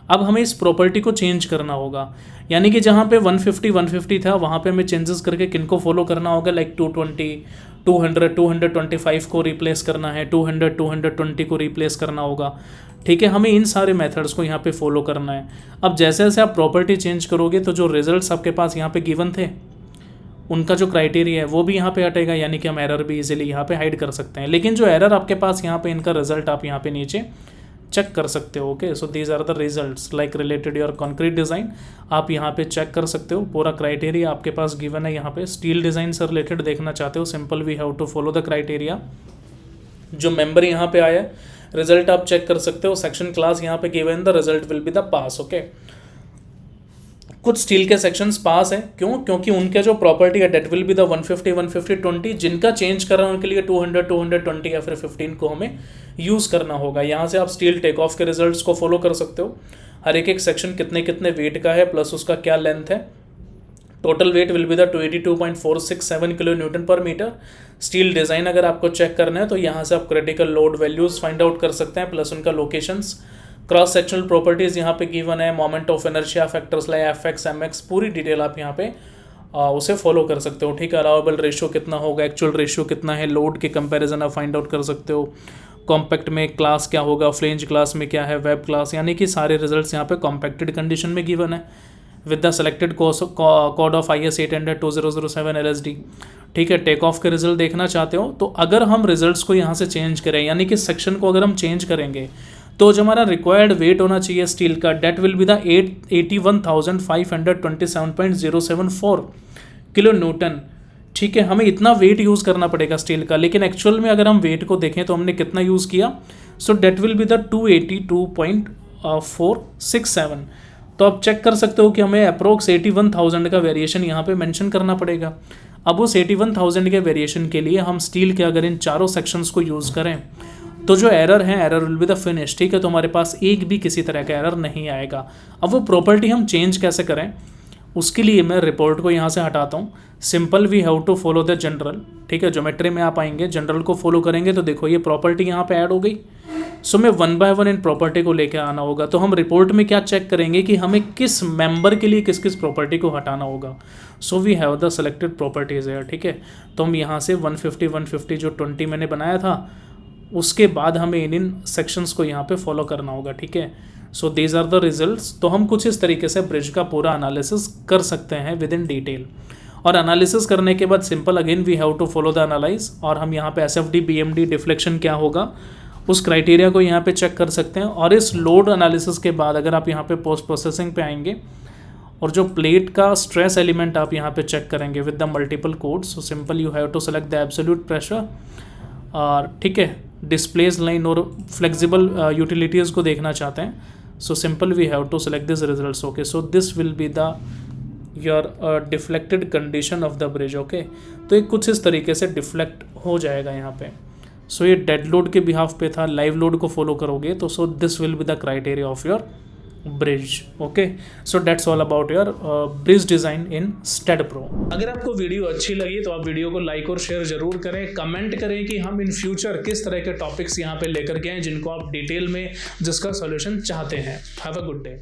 अब हमें इस प्रॉपर्टी को चेंज करना होगा, यानी कि जहाँ पे 150 था वहाँ पे हमें चेंजेस करके किन को फॉलो करना होगा, लाइक 220, 200, 225 को रिप्लेस करना है, 200, 220 को रिप्लेस करना होगा। ठीक है, हमें इन सारे मेथड्स को यहाँ पे फॉलो करना है। अब जैसे जैसे आप प्रॉपर्टी चेंज करोगे तो जो रिजल्ट्स आपके पास यहाँ पे गिवन थे उनका जो क्राइटेरिया है वो भी यहाँ पे हटेगा, यानी कि हम एरर भी इजीली यहाँ पे हाइड कर सकते हैं। लेकिन जो एरर आपके पास यहाँ पे इनका रिजल्ट आप यहाँ पे नीचे चेक कर सकते हो। Okay, so these are the results like related your concrete design, आप यहाँ पे चेक कर सकते हो। पूरा क्राइटेरिया आपके पास गिवन है। यहाँ पे स्टील डिज़ाइन से रिलेटेड देखना चाहते हो, simple we have to follow the criteria. जो मेंबर यहाँ पे आया रिजल्ट आप चेक कर सकते हो। सेक्शन क्लास यहाँ पे given, the result will be the pass. Okay, कुछ स्टील के सेक्शंस पास हैं, क्यों? क्योंकि उनके जो प्रॉपर्टी है डेट विल बी द 150, 150, 20, जिनका चेंज कर रहा है उनके लिए 200, 220 या फिर 15 को हमें यूज़ करना होगा। यहाँ से आप स्टील टेक ऑफ के रिजल्ट्स को फॉलो कर सकते हो। हर एक सेक्शन कितने कितने वेट का है प्लस उसका क्या लेंथ है। Total weight will be the 282.467 kilo newton per metre. Steel design अगर आपको चेक करना है तो यहाँ से आप critical load values find out कर सकते हैं प्लस उनका लोकेशंस। क्रॉस सेक्शनल प्रॉपर्टीज़ यहाँ पे गिवन है, moment of inertia, factors like FX, MX, पूरी डिटेल आप यहाँ पे उसे फॉलो कर सकते हो। ठीक है, अलाउएबल रेशियो कितना होगा, एक्चुअल रेशियो कितना है, लोड के कंपैरिजन आप फाइंड आउट कर सकते हो। कॉम्पैक्ट में क्लास क्या होगा, फ्लेंज क्लास में क्या है, वेब क्लास, यानी कि सारे रिजल्ट्स यहाँ पे कॉम्पैक्टेड कंडीशन में गिवन है with the selected code of IS 800-2007 LSD। ठीक है, टेक ऑफ के रिजल्ट देखना चाहते हो तो अगर हम रिजल्ट्स को यहाँ से चेंज करें, यानी कि सेक्शन को अगर हम चेंज करेंगे तो जो हमारा रिक्वायर्ड वेट होना चाहिए स्टील का, that will be the 81,527.074 kilo newton. ठीक है, हमें इतना वेट यूज़ करना पड़ेगा स्टील का, लेकिन एक्चुअल में अगर हम वेट को देखें तो हमने कितना यूज़ किया, सो डेट विल बी द 282.467। तो आप चेक कर सकते हो कि हमें अप्रोक्स 81,000 का वेरिएशन यहाँ पे मेंशन करना पड़ेगा। अब उस 81,000 के वेरिएशन के लिए हम स्टील के अगर इन चारों सेक्शंस को यूज़ करें तो जो एरर है, error will be the finish. ठीक है, तो हमारे पास एक भी किसी तरह का एरर नहीं आएगा। अब वो प्रॉपर्टी हम चेंज कैसे करें, उसके लिए मैं रिपोर्ट को यहाँ से हटाता हूँ। Simple we have to follow the general. ठीक है, ज्योमेट्री में आप आएंगे, जनरल को फॉलो करेंगे तो देखो ये प्रॉपर्टी यहाँ पे ऐड हो गई। सो मैं 1 बाय 1 इन प्रॉपर्टी को लेकर आना होगा। तो हम रिपोर्ट में क्या चेक करेंगे कि हमें किस मेंबर के लिए किस किस प्रॉपर्टी को हटाना होगा। So we have the selected properties है। ठीक है, तो हम यहाँ से 150 जो 20 मैंने बनाया था उसके बाद हमें इन सेक्शंस को यहाँ पे फॉलो करना होगा। ठीक है, so these are the results. तो हम कुछ इस तरीके से ब्रिज का पूरा एनालिसिस कर सकते हैं विद इन डिटेल। और एनालिसिस करने के बाद simple again we have to follow the analyze, और हम यहाँ पे SFD BMD डिफ्लेक्शन क्या होगा उस क्राइटेरिया को यहाँ पे चेक कर सकते हैं। और इस लोड एनालिसिस के बाद अगर आप यहाँ पे पोस्ट प्रोसेसिंग पे आएंगे और जो प्लेट का स्ट्रेस एलिमेंट आप यहाँ पे चेक करेंगे with the multiple codes. So simple you have to select the absolute pressure. और ठीक है, डिस्प्लेस लाइन और फ्लेक्सिबल यूटिलिटीज़ को देखना चाहते हैं, so simple we have to select this results. Okay, so this will be the your deflected condition of the bridge. Okay, तो ये कुछ इस तरीके से डिफ्लेक्ट हो जाएगा यहाँ पे। सो ये डेड लोड के बिहाफ पे था, लाइव लोड को फॉलो करोगे तो सो this will be the criteria of your bridge. Okay, so that's all about your bridge design in STED-Pro। अगर आपको वीडियो अच्छी लगी तो आप वीडियो को लाइक और शेयर जरूर करें, कमेंट करें कि हम इन फ्यूचर किस तरह के टॉपिक्स यहाँ पे लेकर के आए जिनको आप डिटेल में जिसका सॉल्यूशन चाहते हैं। Have a good day.